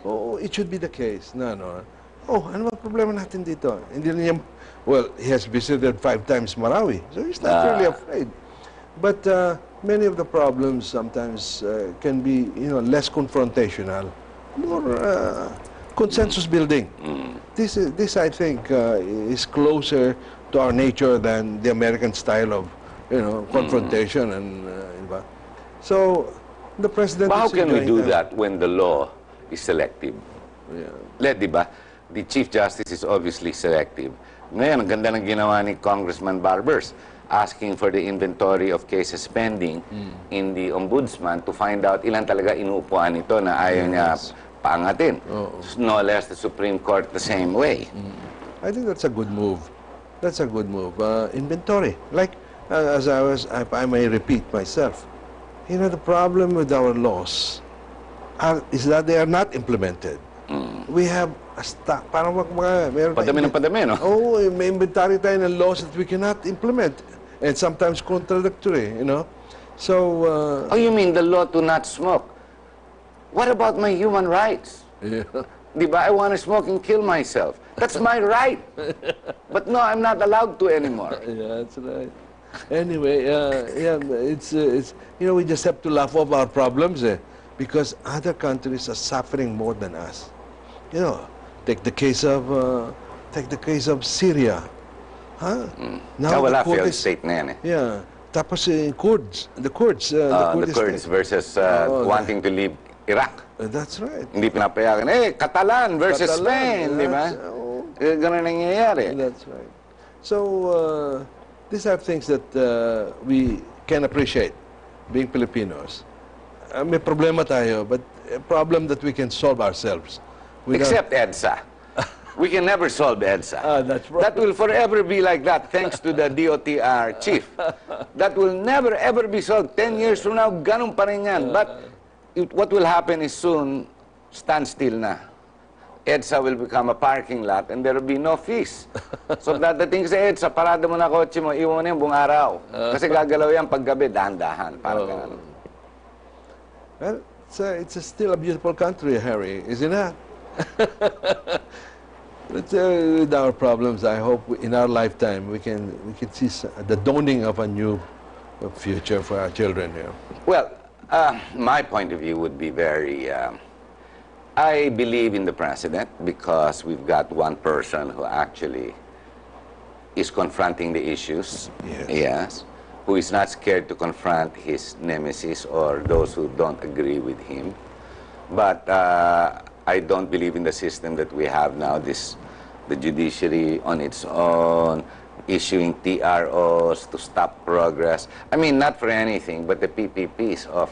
It should be the case. Ano ba problema natin dito? Hindi niya, he has visited 5 times Marawi, so he's not really afraid. But many of the problems sometimes can be, less confrontational, more consensus building. This I think, is closer to our nature than the American style of, confrontation and. So the president. But how can we do that when the law is selective? Diba? The Chief Justice is obviously selective. Ngayon, ang ganda ng ginawa ni Congressman Barbers, asking for the inventory of cases pending in the Ombudsman to find out ilan talaga inuupuan nito na ayaw niya paangatin. No less the Supreme Court the same way. I think that's a good move. That's a good move. Inventory. Like, I may repeat myself, the problem with our laws is that they are not implemented. We have parang padami ng padami, no? Oh, may inventory tayo ng laws that we cannot implement. And sometimes contradictory, So... oh, you mean the law to not smoke? What about my human rights? Diba? I want to smoke and kill myself. That's my right. But no, I'm not allowed to anymore. Yeah, that's right. Anyway, it's we just have to laugh off our problems, because other countries are suffering more than us. Take the case of Syria. Now wala failed state na yan, Yeah. Tapos the Kurds. The Kurds versus wanting to leave Iraq. That's right. Hindi pinapayagan. Catalan versus Spain, di ba? Ganun nangyayari. That's right. So, these are things that we can appreciate, being Filipinos. May problema tayo, but a problem that we can solve ourselves. Except EDSA. We can never solve EDSA. That's right. That will forever be like that, thanks to the DOTR chief. That will never, ever be solved. 10 years from now, ganun pa rin yan. But what will happen is soon, standstill na. EDSA will become a parking lot and there will be no fees. So dadating sa EDSA, parada mo na kotse mo, iwan mo na yung buong araw. Kasi gagalaw yan paggabi, dahan-dahan. Parang ganun. Well, it's still a beautiful country, Harry, isn't it? But with our problems, I hope in our lifetime we can see the dawning of a new future for our children here. Well, my point of view would be very... I believe in the president because we've got one person who actually is confronting the issues. Yes. Who is not scared to confront his nemesis or those who don't agree with him. But I don't believe in the system that we have now, the judiciary on its own, issuing TROs to stop progress. I mean, not for anything, but the PPPs of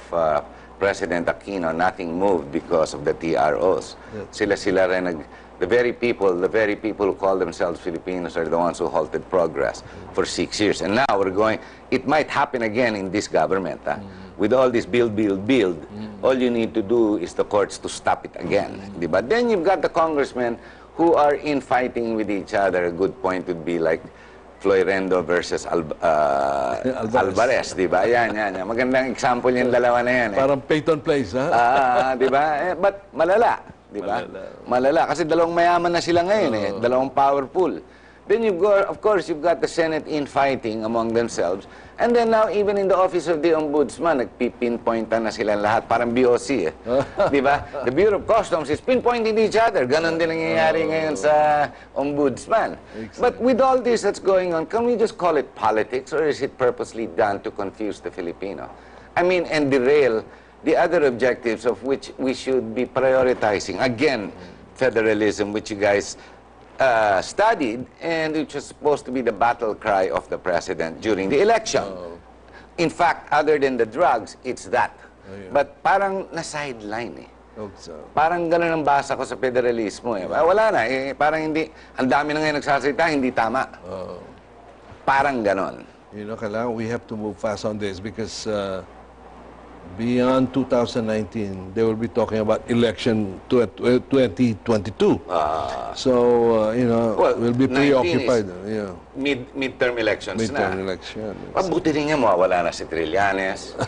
President Aquino, nothing moved because of the TROs. Sila rin the very people who call themselves Filipinos are the ones who halted progress for 6 years. And now we're going, it might happen again in this government. With all this build, all you need to do is the courts to stop it again. But then you've got the congressmen who are infighting with each other. A good point would be like Floyrendo versus Alvarez, di ba? Yan. Magandang example yung dalawa na yan. Parang Peyton Place, ha? Di ba? But malala, di ba? Malala. Kasi dalawang mayaman na sila ngayon, dalawang powerful. Then of course, you've got the Senate infighting among themselves. And then now, even in the office of the Ombudsman, nagpipinpointan na sila lahat. Parang BOC, di ba? The Bureau of Customs is pinpointing each other. Ganon din nangyayari ngayon sa Ombudsman. But with all this that's going on, can we just call it politics, or is it purposely done to confuse the Filipino? I mean, and derail the other objectives of which we should be prioritizing. Again, federalism, which you guys studied, and which was supposed to be the battle cry of the president during the election. In fact, other than the drugs, it's that. But parang na-sideline Parang gano'n ang basa ko sa federalismo Wala na, parang hindi, ang dami na ngayon nagsasalita, hindi tama. Parang gano'n. Kailangan we have to move fast on this because beyond 2019, they will be talking about election 2022. So, we'll be preoccupied. Midterm elections na. Midterm election. Mabuti rin nga, mawawala na si Trillanes,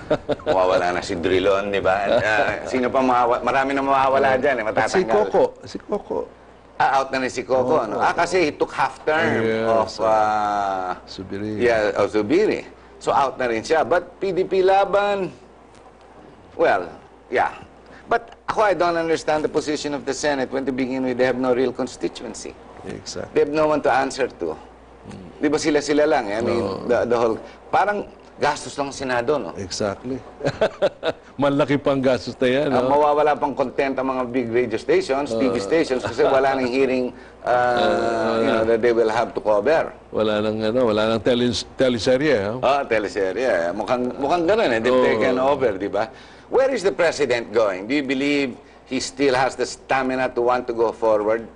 mawawala na si Drilon, di ba? Sino pa marami na mawawala dyan, matatanggal. Si Coco. Out na rin si Coco, no? Kasi he took half term of Zubiri. Yeah, of Zubiri. So out na rin siya. But PDP laban, well, yeah. But Ako, I don't understand the position of the Senate when to begin with, they have no real constituency. Exactly. They have no one to answer to. Di ba sila-sila lang? I mean, the whole, parang gastos lang ang Senado, no? Exactly. Malaki pang gastos na yan, no? Mawawala pang content ang mga big radio stations, TV stations, kasi wala nang hearing, you know, that they will have to cover. Wala nang teleserye, ha? Teleserye. Mukhang ganun, eh. They've taken over, di ba? Where is the President going? Do you believe he still has the stamina to want to go forward?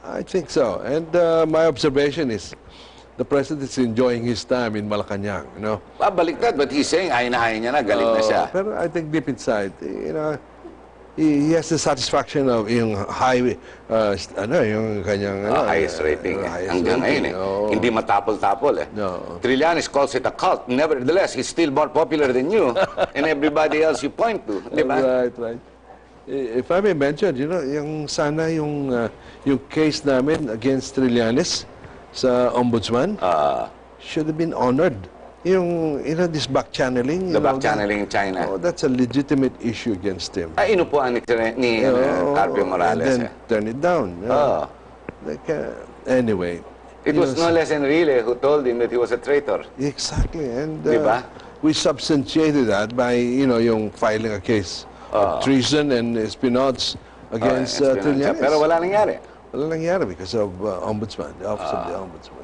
I think so. And my observation is, the President is enjoying his time in Malacanang, you know? Baliktad, but he's saying, ayaw na niya na, galing na siya. Pero I think deep inside, you know, he has the satisfaction of yung high, yung kanyang... highest rating. Hanggang ngayon, eh. Hindi matapol-tapol, eh. Trillanes calls it a cult. Nevertheless, he's still more popular than you and everybody else you point to. Di ba? Right. If I may mention, you know, yung sana yung case namin against Trillanes sa ombudsman should have been honored. Yung, you know, this back-channeling. The back-channeling in China. That's a legitimate issue against him. Inupuan ni Carpio Morales. And then turn it down. Like, anyway. It was no less Enrile who told him that he was a traitor. Exactly. And diba? We substantiated that by, you know, yung filing a case of treason and espionage against Trillanes. Pero wala nangyari. Wala nangyari because of Ombudsman, the Office of the Ombudsman.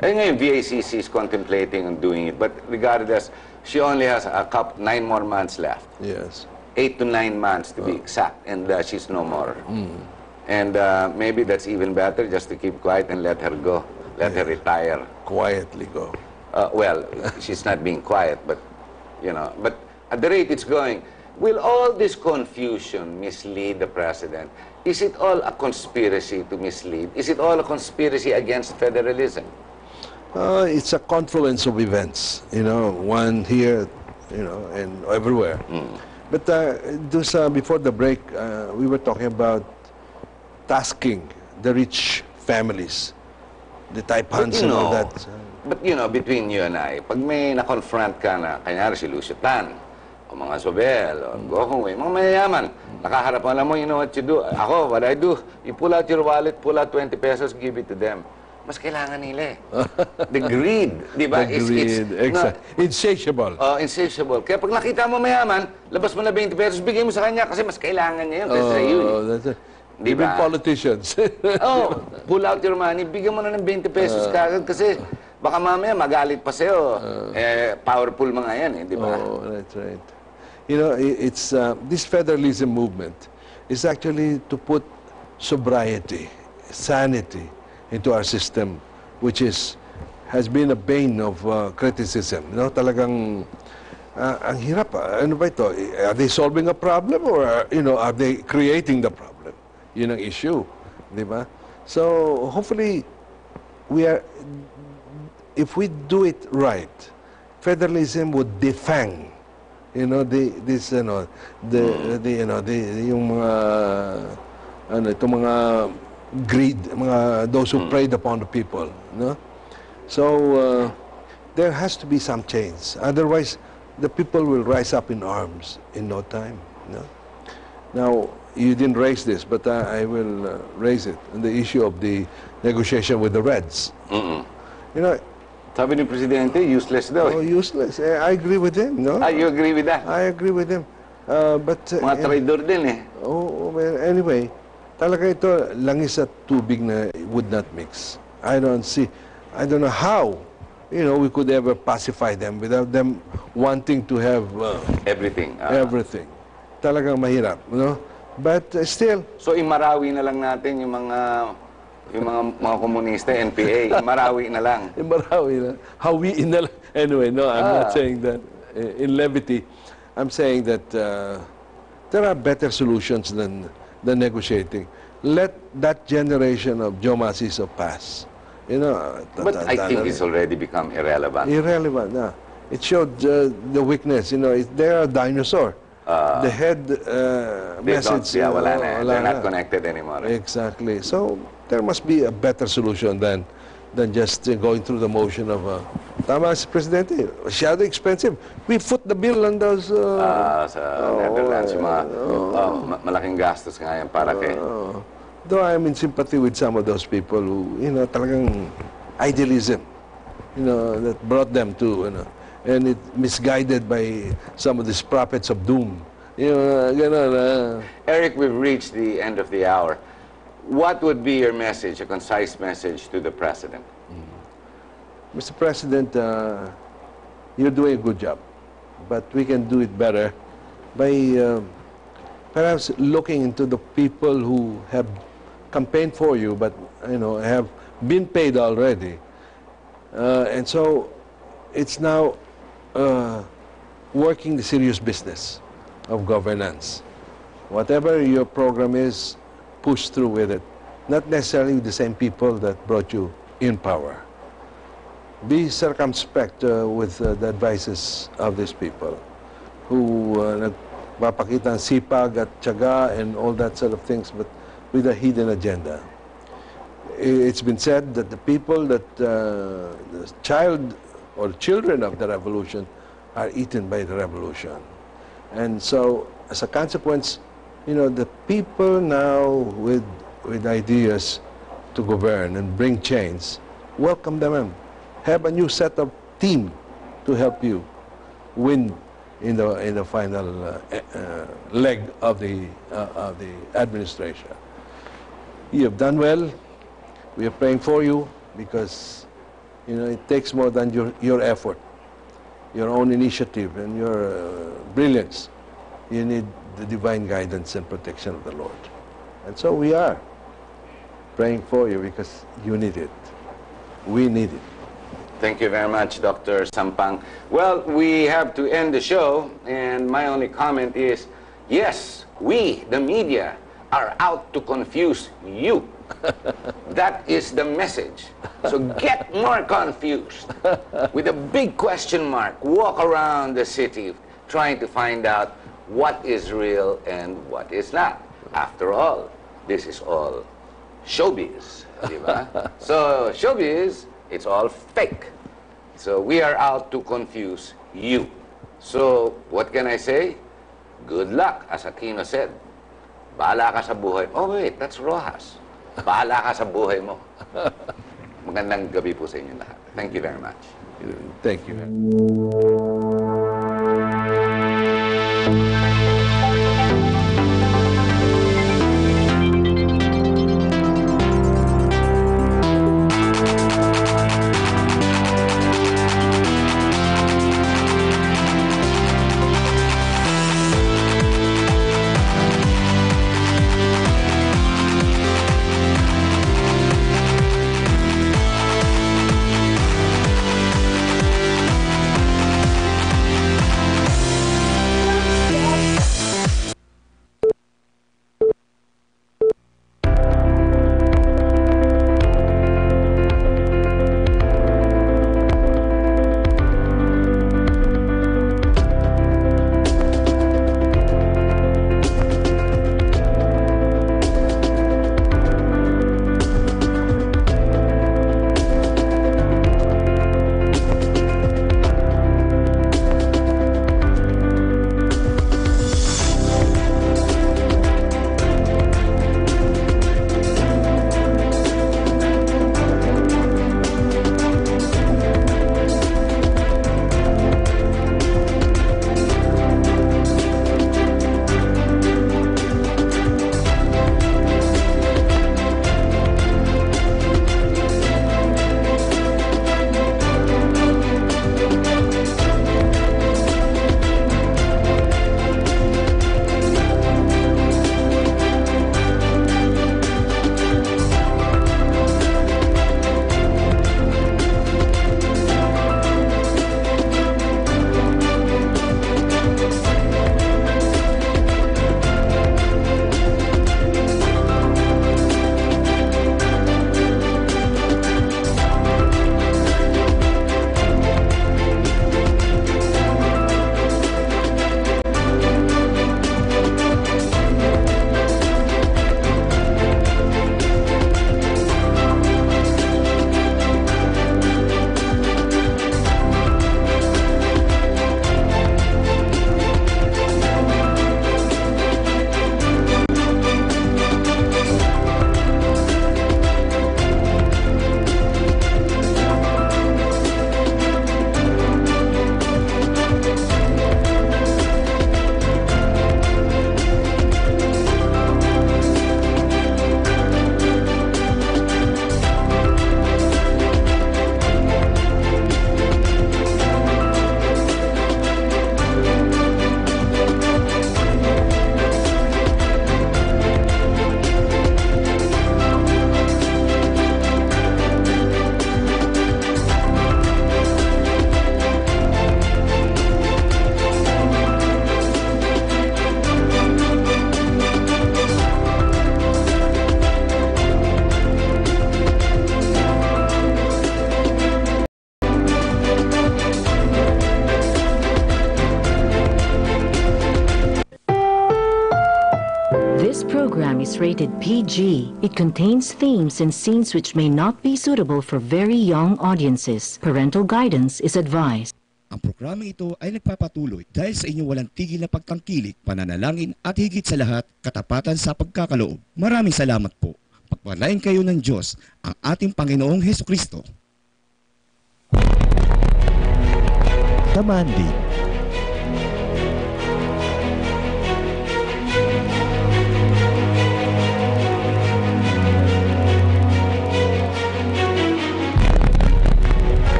Eh ngayon, VACC is contemplating on doing it, but regardless, she only has 9 more months left. Yes. 8 to 9 months to be exact, and she's no more. And maybe that's even better, just to keep quiet and let her go, let her retire. Quietly go. Well, she's not being quiet, but, you know, but at the rate it's going, will all this confusion mislead the President? Is it all a conspiracy to mislead? Is it all a conspiracy against federalism? It's a confluence of events, you know, one here, you know, and everywhere. But before the break, we were talking about tasking the rich families, the Taipans and all that. But, you know, between you and I, pag may na-confront ka na, kanyari si Lucio Tan, o mga Sobel, o Gokongwei, mga mayayaman, nakaharap mo, alam mo, you know what you do? Ako, what I do, you pull out your wallet, pull out 20 pesos, give it to them. Mas kailangan nila eh. The greed, di ba? The greed, exactly. Insatiable. Insatiable. Kaya pag nakita mo mayaman, labas mo na 20 pesos, bigay mo sa kanya kasi mas kailangan niya yun kaysa sa yun. That's it. Di Even ba? politicians. Pull out your money, bigyan mo na ng 20 pesos kagad kasi baka mamaya magalit pa sa'yo. Powerful mga yan eh, di ba? Oh, that's right. You know, it's this federalism movement is actually to put sobriety, sanity into our system, which has been a bane of criticism. You know, talagang ang hirap. Ano ba ito? Are they solving a problem or you know, are they creating the problem? Yun ang issue, di ba? So hopefully if we do it right, federalism would defang, you know, yung mga itong mga greed, those who preyed upon the people, no? So there has to be some change. Otherwise, the people will rise up in arms in no time. No? Now, you didn't raise this, but I will raise it. On the issue of the negotiation with the Reds. You know, sabi ni Presidente, useless daw. Oh, useless. I agree with him. No? You agree with that? I agree with him. But mga traidor din eh. Oh, well, anyway. Talaga ito, langis at tubig na would not mix. I don't know how, you know, we could ever pacify them without them wanting to have everything. Everything. Talagang mahirap, you know? But still. So imarawi na lang natin yung mga komunista, NPA, imarawi na lang. Imarawi na. Hawiin na lang. Anyway, no, I'm not saying that in levity. I'm saying that there are better solutions than negotiating. Let that generation of Joe Macizo pass. You know. But I think it's already become irrelevant. Irrelevant, yeah. It showed the weakness. You know, they're a dinosaur. The head message. They're not connected anymore. Exactly. So there must be a better solution than than just going through the motion of tama si Presidente, masyado expensive. We foot the bill on those sa Netherlands yung mga malaking gastos nga yan para kay though I'm in sympathy with some of those people who, talagang idealism, that brought them to, and it misguided by some of these prophets of doom. Eric, we've reached the end of the hour. What would be your message, a concise message to the President? Mr. President, you're doing a good job, but we can do it better by perhaps looking into the people who have campaigned for you, but have been paid already, and so it's now working the serious business of governance. Whatever your program is, push through with it. Not necessarily with the same people that brought you in power. Be circumspect with the advices of these people who nagpapakita ng sipag at tiyaga and all that sort of things, but with a hidden agenda. It's been said that the people that the child or children of the revolution are eaten by the revolution. And so, as a consequence, the people now with ideas to govern and bring change, welcome them in. Have a new set of team to help you win in the final leg of the administration. You have done well. We are praying for you because it takes more than your effort, your own initiative, and your brilliance. You need the divine guidance and protection of the Lord. And so we are praying for you because you need it. We need it. Thank you very much, Dr. Sampang. Well, we have to end the show, and my only comment is, yes, we, the media, are out to confuse you. That is the message. So get more confused. With a big question mark, walk around the city trying to find out what is real and what is not. After all, this is all showbiz, diba? So showbiz, it's all fake. So we are out to confuse you. So what can I say? Good luck, as Aquino said. Bahala ka sa buhay. Oh wait, that's Rojas. Bahala ka sa buhay mo. Magandang gabi po sa inyo lahat. Thank you very much. Thank you. is rated PG. It contains themes and scenes which may not be suitable for very young audiences. Parental guidance is advised. Ang programang ito ay nagpapatuloy dahil sa inyong walang tigil na pagtangkilik, pananalangin at higit sa lahat, katapatan sa pagkakaloob. Maraming salamat po. Pagpalain kayo ng Diyos, ang ating Panginoong Hesukristo. Demanding.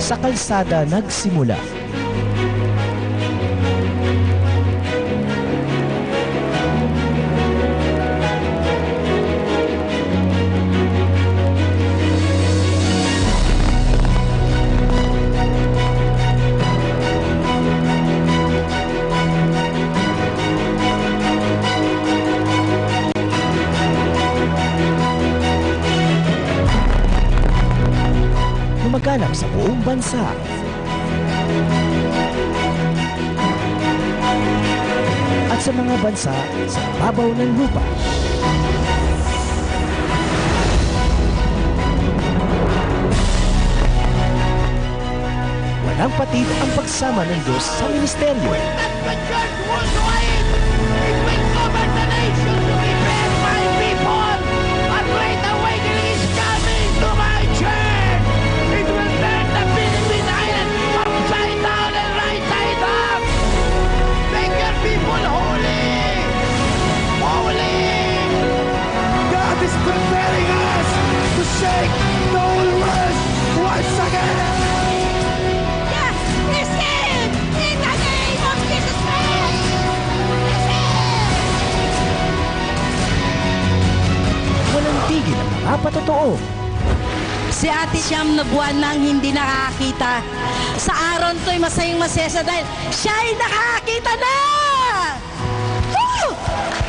Sa kalsada nagsimula. Lumaganap sa buong bansa. At sa mga bansa sa babaw ng lupa. Walang patid ang pagsama ng Diyos sa ministeryo. Shake the whole world once again! Yes! Receive! In the name of Jesus Christ! Receive! Walang tigil ang mga patotoo. Si Ate Siyam na buwan nang hindi nakakita. Sa araw to'y masayang masaya dahil siya'y nakakita na! Woo!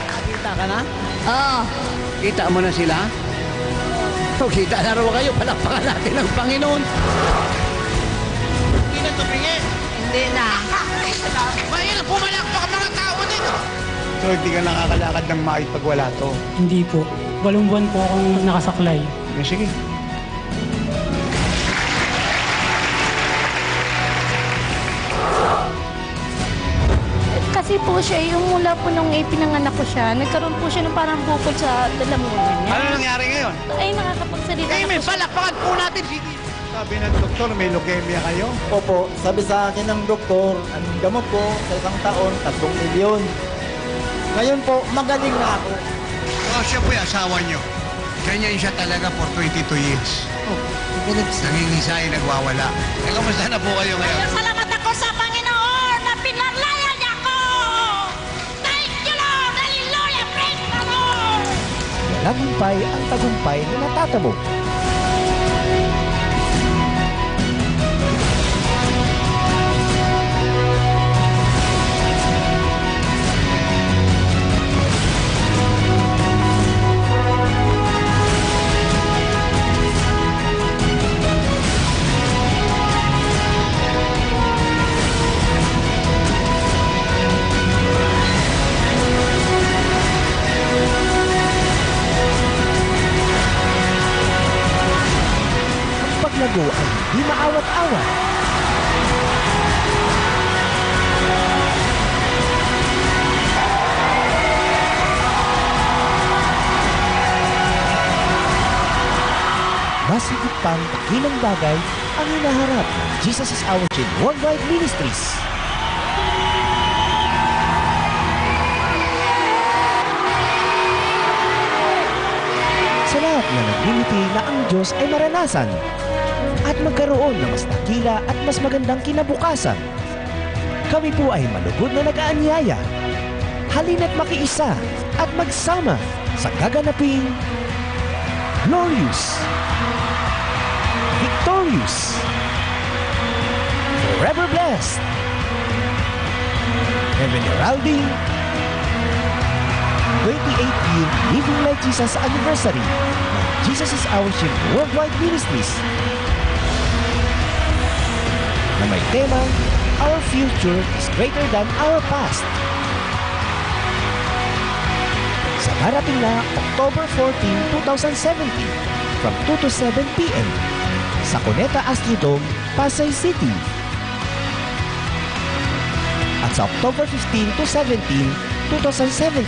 Nakakita ka na? Oo. Kita mo na sila? Kita na raw kayo, palakpakan natin ang Panginoon. Hindi na tumingin. Hindi na. Mahirap pumalakpak ang mga tao dito. So, hindi ka nakakalakad ng maayos pag wala to? Hindi po. 8 buwan po akong nakasaklay. Sige. Kasi po siya, yung mula po nung ipinanganak ko siya, nagkaroon po siya ng parang bukol sa dalamunan niya. Ano nangyari ngayon? Ay, nakakapagsalita na may po siya. palakpakan po natin. Sabi ng doktor, may leukemia kayo? Opo, sabi sa akin ng doktor, anong gamot po sa isang taon, 3 milyon. Ngayon po, magaling na ako. Siya po yung asawa niyo. Ganyan siya talaga for 22 years. Nangingisay, nagwawala. Kamusta na po kayo ngayon? Salamat ako sa Panginoon na pinalaya niya ako! Thank you, Lord! Hallelujah! Praise the Lord! Walang humpay ang tagumpay na natatamo. Paglago ay hindi maawat-awat. Mas higit pang dakilang bagay ang hinaharap ng Jesus is Our King Worldwide Ministries. Sa lahat na naglimiti na ang Diyos ay maranasan at magkaroon ng mas dakila at mas magandang kinabukasan. Kami po ay malugod na nag-aanyaya. Halina't makiisa at magsama sa gaganaping glorious, victorious, forever blessed, Heaven Heralding 28-year Living Like Jesus Anniversary ng Jesus is Our King Worldwide Ministries na may temang Our Future is Greater Than Our Past. Darating na October 14, 2017 from 2 to 7 p.m. sa Cuneta Astrodome, Pasay City. At sa October 15 to 17, 2017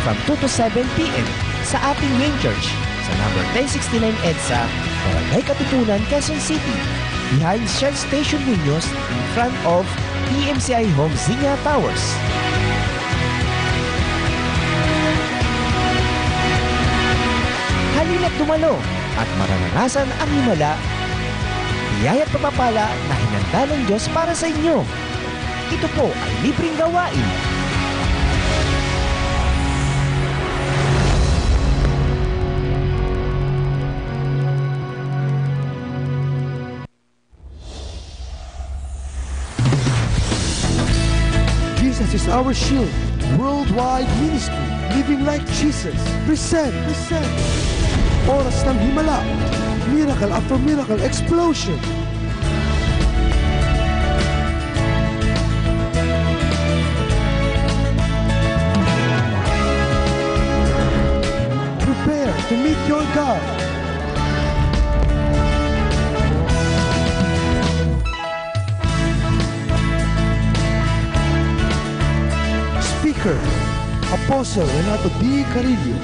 from 2 to 7 p.m. sa ating main church sa number 1069 EDSA, Barangay Katipunan, Quezon City, behind Shell Station Muñoz in front of PMCI Home Zinya Towers. Halina't dumalo at mararanasan ang himala, biyaya't papapala na hinanda ng Diyos para sa inyo. Ito po ay libreng gawain. Jesus is our shield. Worldwide ministry. Living like Jesus. Present. Oras ng himala. Miracle after miracle. Explosion. Prepare to meet your God. Speaker, Apostle Renato D. Carillo.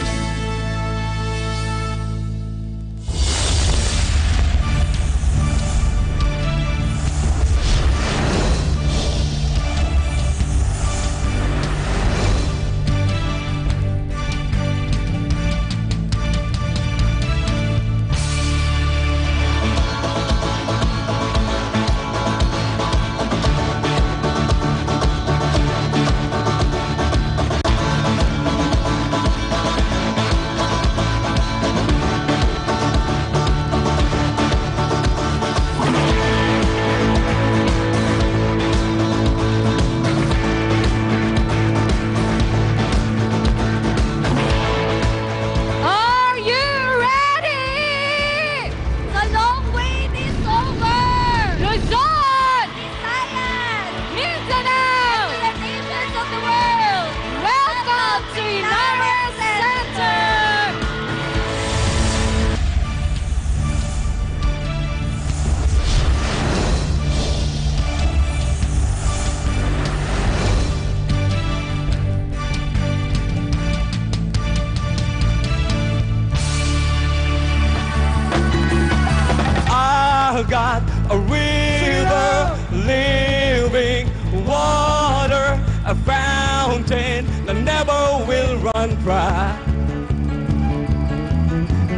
got a river, living water, a fountain that never will run dry.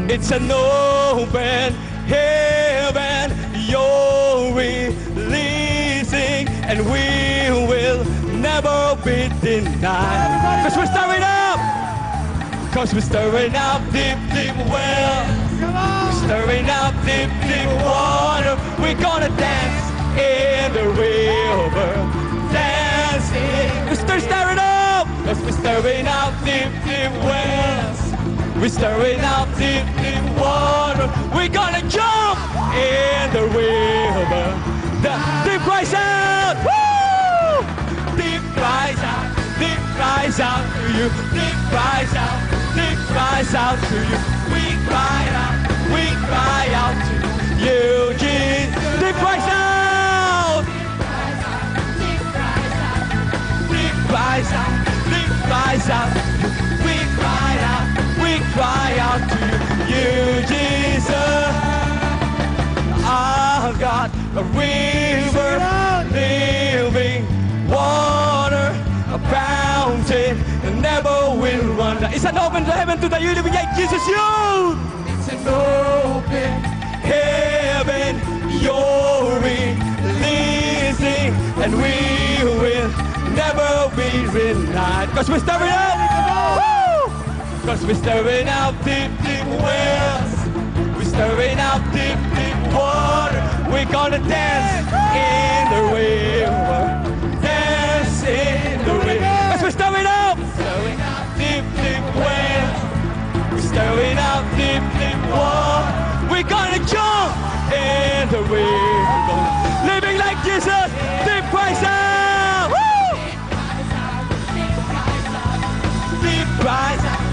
It's an open heaven you're releasing, and we will never be denied. Cause we're stirring up! Cause we're stirring up deep, deep well. We're stirring up deep, deep water. We're gonna dance in the river. Dancing. We're stirring up! Cause we're stirring up deep, deep wells. We're stirring up deep, deep water. We're gonna jump in the river. The deep cries out! Woo! Deep cries out, deep cries out to you. Deep cries out, deep cries out to you. We cry out to you, Jesus. Deep cries out! Deep cries out, deep cries out, deep cries out. We cry out to you, Jesus. I've got a river, living water, a fountain that never will run dry. It's an open heaven to the living Jesus, you. It's an open heaven, you're releasing, and we will never be denied. Cause we're stirring up. Cause we're stirring up deep, deep wells. We're stirring up deep, deep water. We're gonna dance in the river. Dance in the river. Cause we're stirring up deep, deep wells. We're stirring up deep, deep water. We're gonna jump in the river. Living like Jesus, deep cries out. Woo! Deep cries out.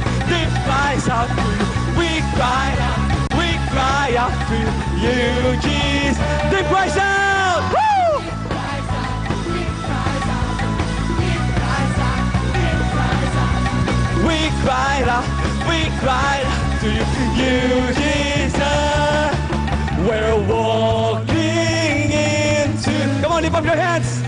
Jesus. Deep cries out. Woo! We cried out to you, Jesus. We're walking into. Come on, lift up your hands.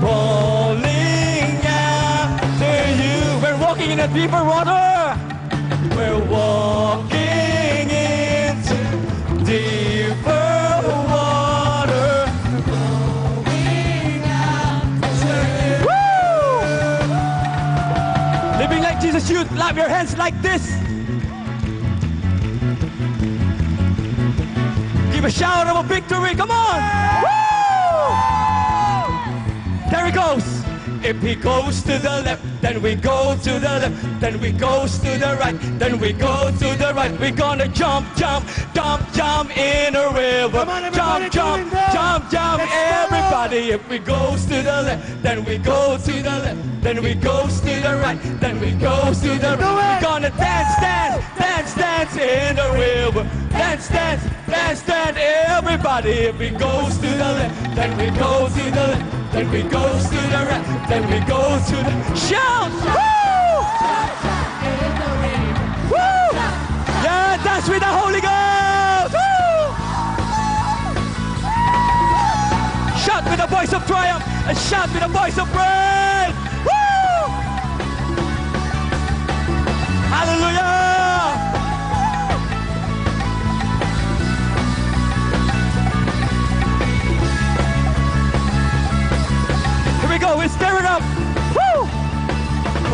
Falling after you. We're walking in a deeper water. We're walking into deeper water. Woo! Living like Jesus, you clap your hands like this. Give a shout of a victory. Come on. Woo! There he goes. If he goes to the left, then we go to the left. Then we goes to the right, then we go to the right. We're gonna jump, jump, jump, jump in a river. Jump, jump, jump, jump, everybody. If we goes to the left, then we go to the left. Then we goes to the right, then we goes to the right. We're gonna dance, dance, dance, dance in the river. Dance, dance, dance, dance, everybody. If we goes to the left, then we go to the left. Then we go to the right, then we go to the shout! Woo! Woo! Yeah, dance with the Holy Ghost! Woo! Shout with the voice of triumph and shout with the voice of praise! Woo! Hallelujah! We go, we're stirring up. Woo!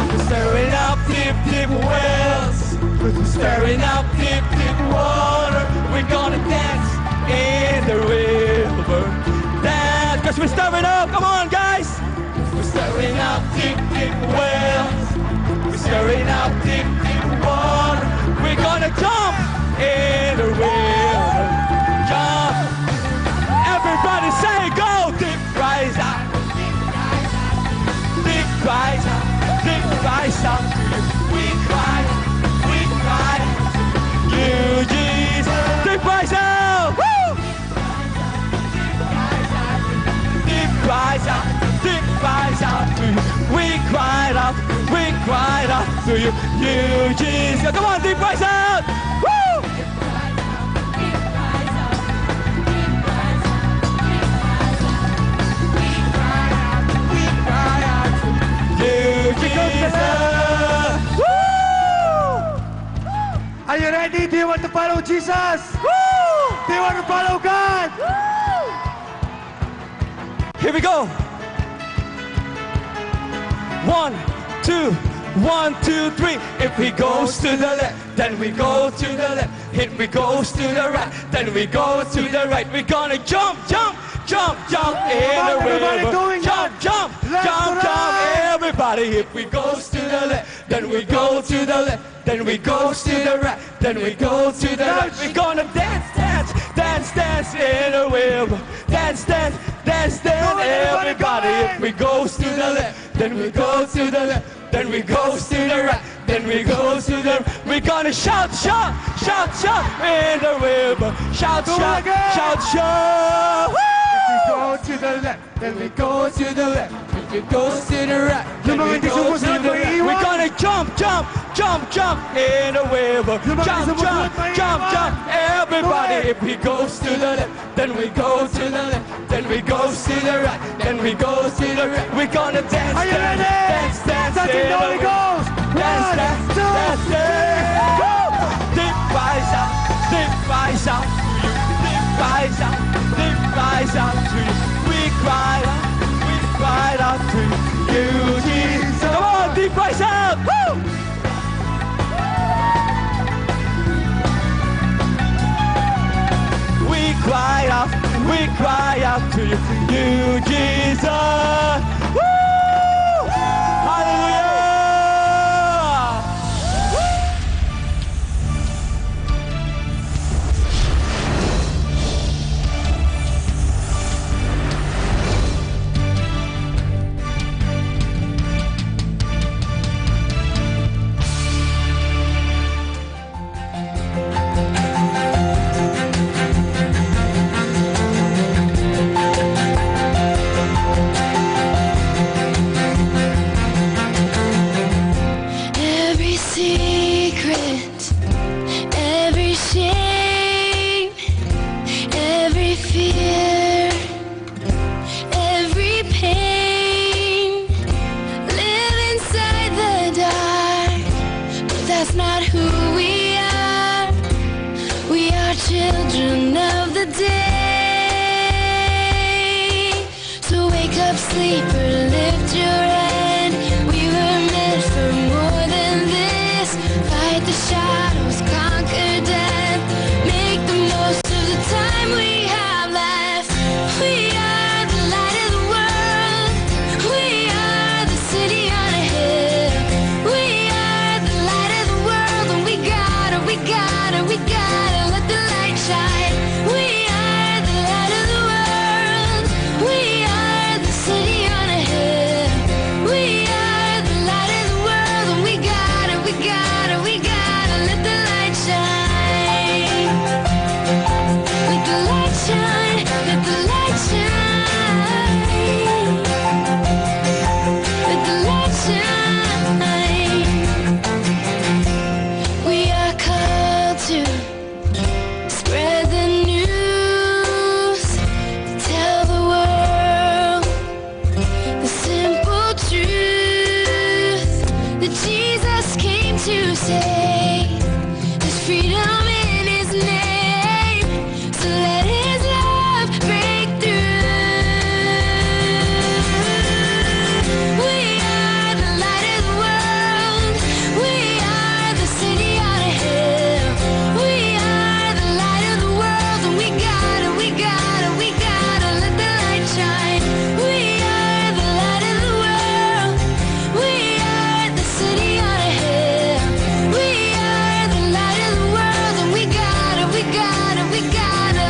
We're stirring up deep, deep wells. We're stirring up deep, deep water. We're gonna dance in the river. Dance, cause we're stirring up. Come on, guys. We're stirring up deep, deep wells. We're stirring up deep, deep water. We're gonna jump in the river. Jump. Everybody say go. Deep rise up. Cries out, deep cries out to you. We cry, you, Jesus. Deep cries out, woo! Deep cries out to you. We cried out to you, Jesus. Come on, deep cries out, woo! Are you ready? Do you want to follow Jesus? Woo! Do you want to follow God? Woo! Here we go. 1, 2, 1, 2, 3. If he goes to the left, then we go to the left. If we goes to the right, then we go to the right. We're gonna jump, jump, jump, jump in the river. Jump, jump, jump, jump, everybody. If we goes to the left, then we go to the left. Then we goes to the right, then we go to the right. We're gonna dance, dance, dance, dance in the river. Dance, dance, dance, dance, everybody. If we goes to the left, then we go to the left. Then we goes to the right, then we go to the. We're gonna shout, shout, shout, shout in the river. Shout, shout, shout, shout. Woo! If we go to the left, then we go to the left. If we go to the right, then we go to the right. We're gonna jump, jump, jump, jump in the river. Jump, jump, jump, jump, everybody. If he goes to the left, then we go to the left. Then we go to the right, then we go to the right. We're gonna dance, dance, dance, dance in the Holy Ghost. Dance, dance, dance, dance. Deep rise out, deep rise out to you. Deep rise out, deep rise out to you. We cried out to you, Jesus. Come on, deep rise out. Woo! We cry out to you, Jesus. Woo! Hallelujah! secret, every shame, every fear, every pain. Live inside the dark, but that's not who we are. We are children of the day. So wake up, sleeper, lift your head. We were meant for more than this. Fight the shadows, conquer death. Make the most of the time we have left. We are the light of the world. We are the city on a hill. We are the light of the world, and we gotta let the light shine. We are the light of the world. We are the city on a hill. We are the light of the world, and we gotta let the light shine. Let the light shine, let the light shine. Let the light shine. We are called to spread the news, tell the world the simple truth that Jesus came to say. There's freedom in His name, so let His love break through. We are the light of the world. We are the city on a hill. We are the light of the world, and we gotta let the light shine. We are the light of the world. We are the city on a hill. We are the light of the world, and we gotta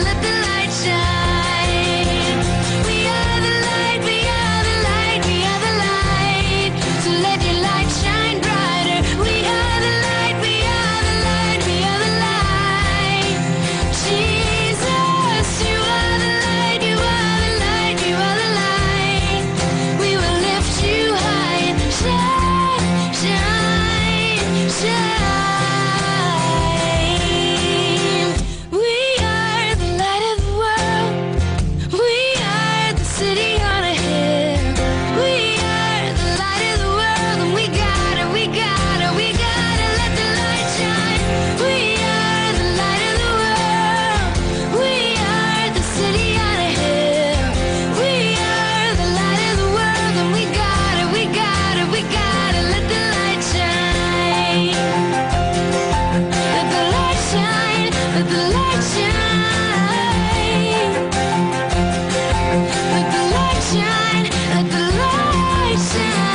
let the light shine. We are the light, we are the light, we are the light. So let your light shine brighter. We are the light, we are the light, we are the light. Jesus, you are the light, you are the light, you are the light. We will lift you high and shine, shine, shine. We are the light of the world. We are the city on a hill. We are the light of the world, and we gotta let the light shine. We are the light of the world. We are the city on a hill. We are the light of the world, and we gotta let the light shine. Let the light shine, let the light shine. Let the light shine, let the light shine.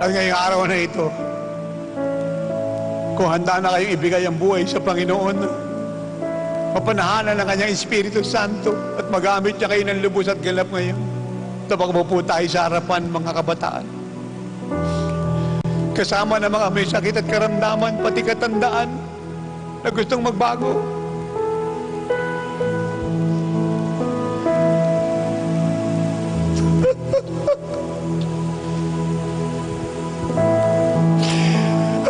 At ngayong araw na ito, kung handa na kayong ibigay ang buhay sa Panginoon, mapanahanan ng Kanyang Espiritu Santo at magamit niya kayo ng lubos at ganap ngayon. Tabag mo po tayo sa harapan, mga kabataan. Kasama ng mga may sakit at karamdaman, pati katandaan na gustong magbago.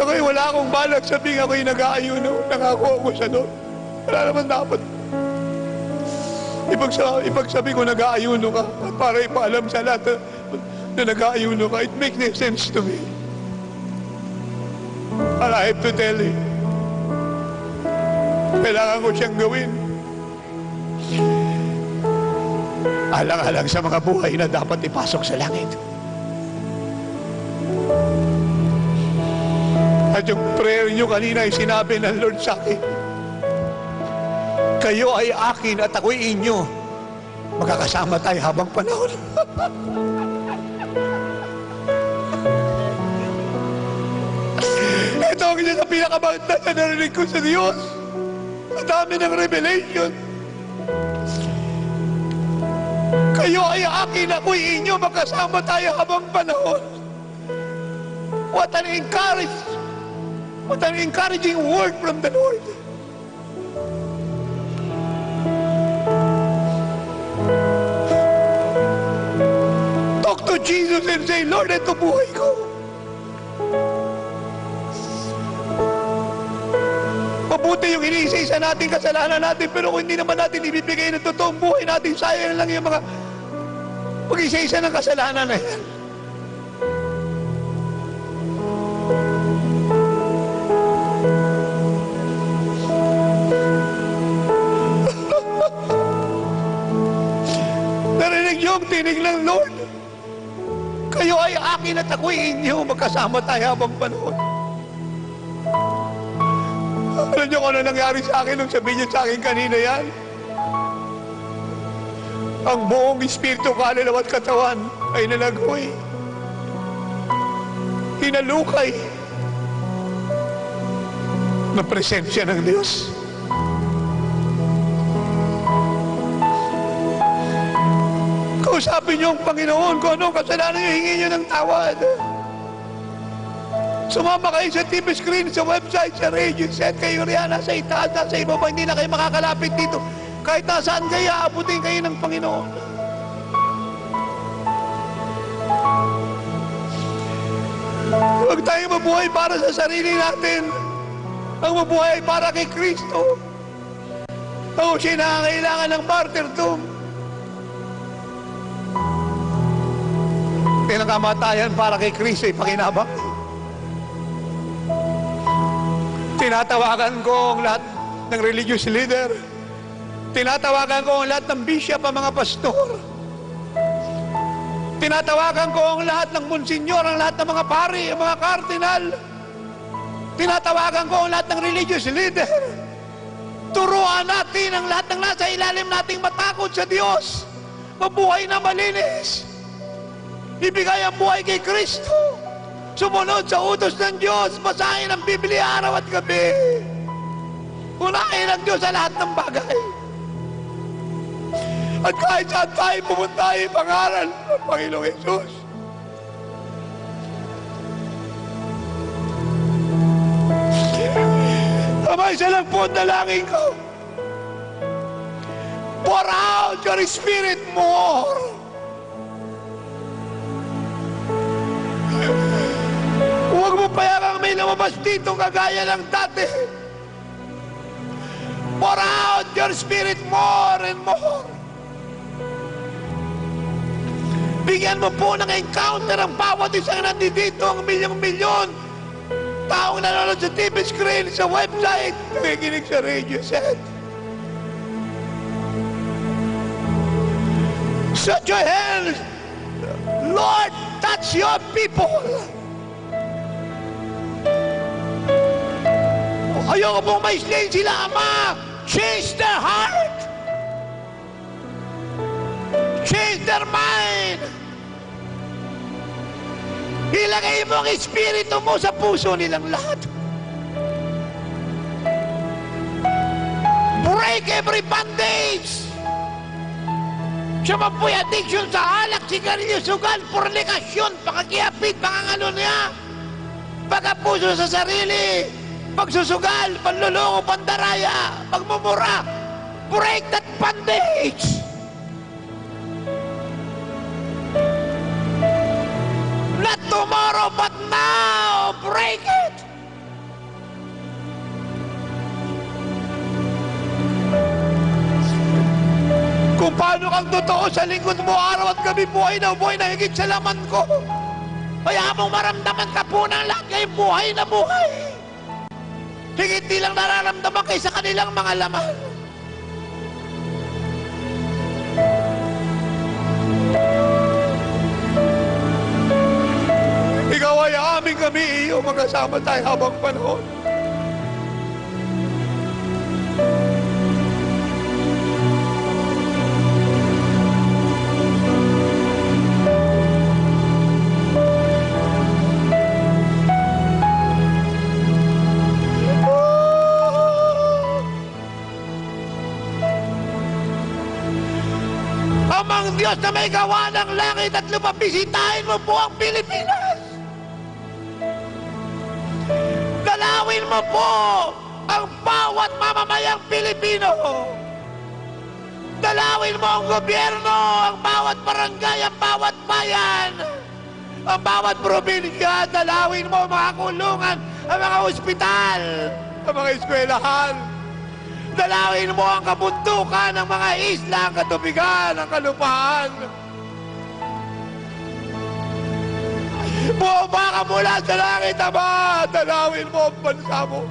Ako'y wala akong balak sabing ako'y nag-aayuno. Nangako ako sa Lord. Wala naman dapat. Ipagsabi ko nag-aayuno ka at para ipaalam sa lahat na nag-aayuno ka, it makes no sense to me. And I have to tell you, kailangan ko siyang gawin. Alang-alang sa mga buhay na dapat ipasok sa langit. At yung prayer nyo kanina ay sinabi ng Lord sa akin, kayo ay akin at ako'y inyo. Magkakasama tayo habang panahon. Ito ang isa sa pinakamaganda na narinig ko sa Diyos. Ang dami ng revelation. Kayo ay akin, ako'y inyo, magkasama tayo habang panahon. What an encouraging word from the Lord. Talk to Jesus and say, Lord, ito buhay ko. Mabuti yung iniisa-isa natin kasalanan natin, pero kung hindi naman natin ibibigay ng totoong buhay natin, sayang lang yung mga pag-isa-isa ng kasalanan na yan. Narinig yung tinig ng Lord. Kayo ay akin at ako'y inyo, magkasama tayo habang panahon. Alam niyo kung ano nangyari sa akin nung sabihin niyo sa akin kanina yan? Ang buong espiritu, kaluluwa at katawan ay nalagoy. Hinalukay na presensya ng Diyos. Kausapin niyo ang Panginoon kung anong kasalanan niyo, hingin niyo ng tawad. Sumama kayo sa TV screen, sa website, sa radio set, kayo riyan, nasa itaas, nasa ibaba, hindi na kayo makakalapit dito. Kahit nasaan kayo, aabutin kayo ng Panginoon. Huwag tayo mabuhay para sa sarili natin. Ang mabuhay ay para kay Kristo. O siya nangangailangan ng martyrdom. Pinangkamatayan para kay Kristo ay pakinabang. Tinatawagan ko ang lahat ng religious leader. Tinatawagan ko ang lahat ng bishop, ang mga pastor. Tinatawagan ko ang lahat ng monsinyor, ang lahat ng mga pari, ang mga kardinal. Tinatawagan ko ang lahat ng religious leader. Turuan natin ang lahat ng nasa ilalim nating matakot sa Diyos. Mabuhay na malinis. Ibigay ang buhay kay Kristo. Sumunod sa utos ng Diyos. Basahin ang Biblia araw at gabi. Unahin ang Diyos sa lahat ng bagay. At kahit saan tayo pumunta ay pangalan ng Panginoong Yesus. Ama, isa lang po ang dalangin ko. Pour out your spirit more. Huwag mo payagang may lumabas dito kagaya ng dati. Pour out your spirit more and more. Bigyan mo po ng encounter ang bawat isang nandito, ang milyong-milyon taong nanonood sa TV screen, sa website, nakikinig sa radio set. Set your hands. Lord, touch your people. Ayoko pong ma-slay sila, Ama. Change their heart. Change their mind. Ilagay mo ang espiritu mo sa puso nilang lahat. Break every bandage. Siya man po'y addiction sa alak, sigarilyo, sugal, fornikasyon, pakakiapit, pangangalo niya, pagkapuso sa sarili, pagsusugal, panlulungo, pandaraya, pagmumura. Break that bandage. Not tomorrow, but now. Break it. Kung paano kang totoo sa lingkod mo, araw at gabi, buhay na higit sa laman ko. Kaya mong maramdaman ka po ng lahat kay buhay na buhay. Higit nilang nararamdaman kaysa kanilang mga laman. Ikaw ay aming kami iyo, magkasama tayo habang panahon. Amang Diyos Diyos na may gawa ng langit at lupa, bisitahin mo po ang Pilipinas. Dalawin mo po ang bawat mamamayang Pilipino. Dalawin mo ang gobyerno, ang bawat barangay, ang bawat bayan, ang bawat probinsya. Dalawin mo ang mga kulungan, ang mga ospital, ang mga eskwelahan. Dalawin mo ang kabundukan ng mga isla, ang katubigan, ang kalupaan. Bumaba ka mula sa langit, Ama. Dalawin mo ang bansa mo.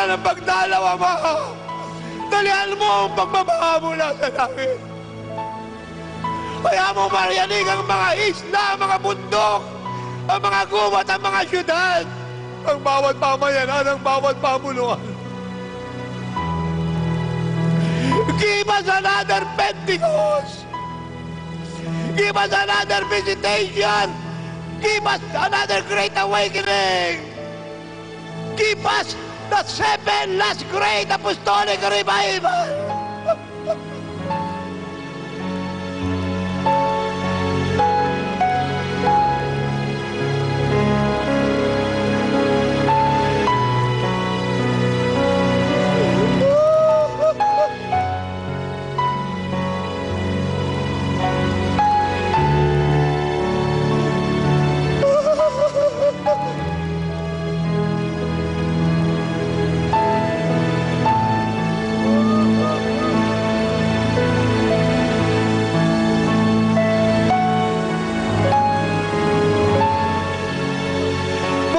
Ng pagdalaw, Ama. Dalihan mo ang pagbabaha mula sa langit. Kaya mo marianig ang mga isla, ang mga bundok, ang mga gubat, ang mga syudad, ang bawat pamayanan, ang bawat pamuluan. Give us another Pentecost. Give us another visitation. Give us another great awakening. Give us the 7 last great apostolic revival.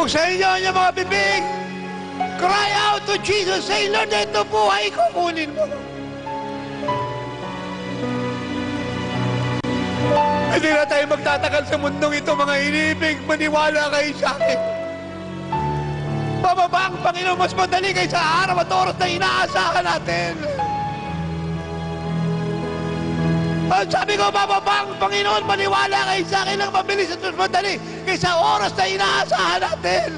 Sa inyo ang mga bibig, cry out to Jesus, say, Lord, ito buhay ko, kunin mo. Hindi na tayo magtatagal sa mundong ito, mga inibig, maniwala kayo sa akin. Bababa ang Panginoon mas madali kayo sa araw at oras na inaasahan natin. At sabi ko, bababa ang Panginoon, maniwala kayo sa akin lang mabilis at mas madali kaysa oras na inaasahan natin.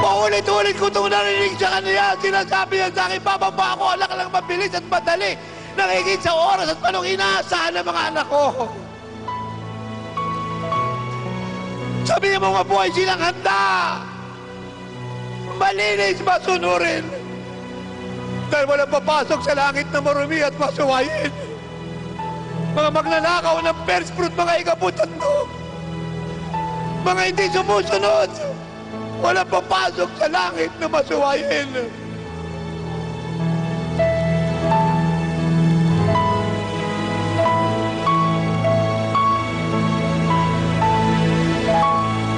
Paulit-ulit ko itong narinig sa kanila. Sinasabi niya sa akin, bababa ako, alak lang mabilis at madali nakikita sa oras at panong inaasahan ng mga anak ko. Sabi niya, mga buhay silang handa. Malinis, masunurin. Dahil walang papasok sa langit na marumi at masuwayin. Mga magnanakaw ng first fruit, mga ikabutatno. Mga hindi sumusunod. Walang papasok sa langit na masuwayin.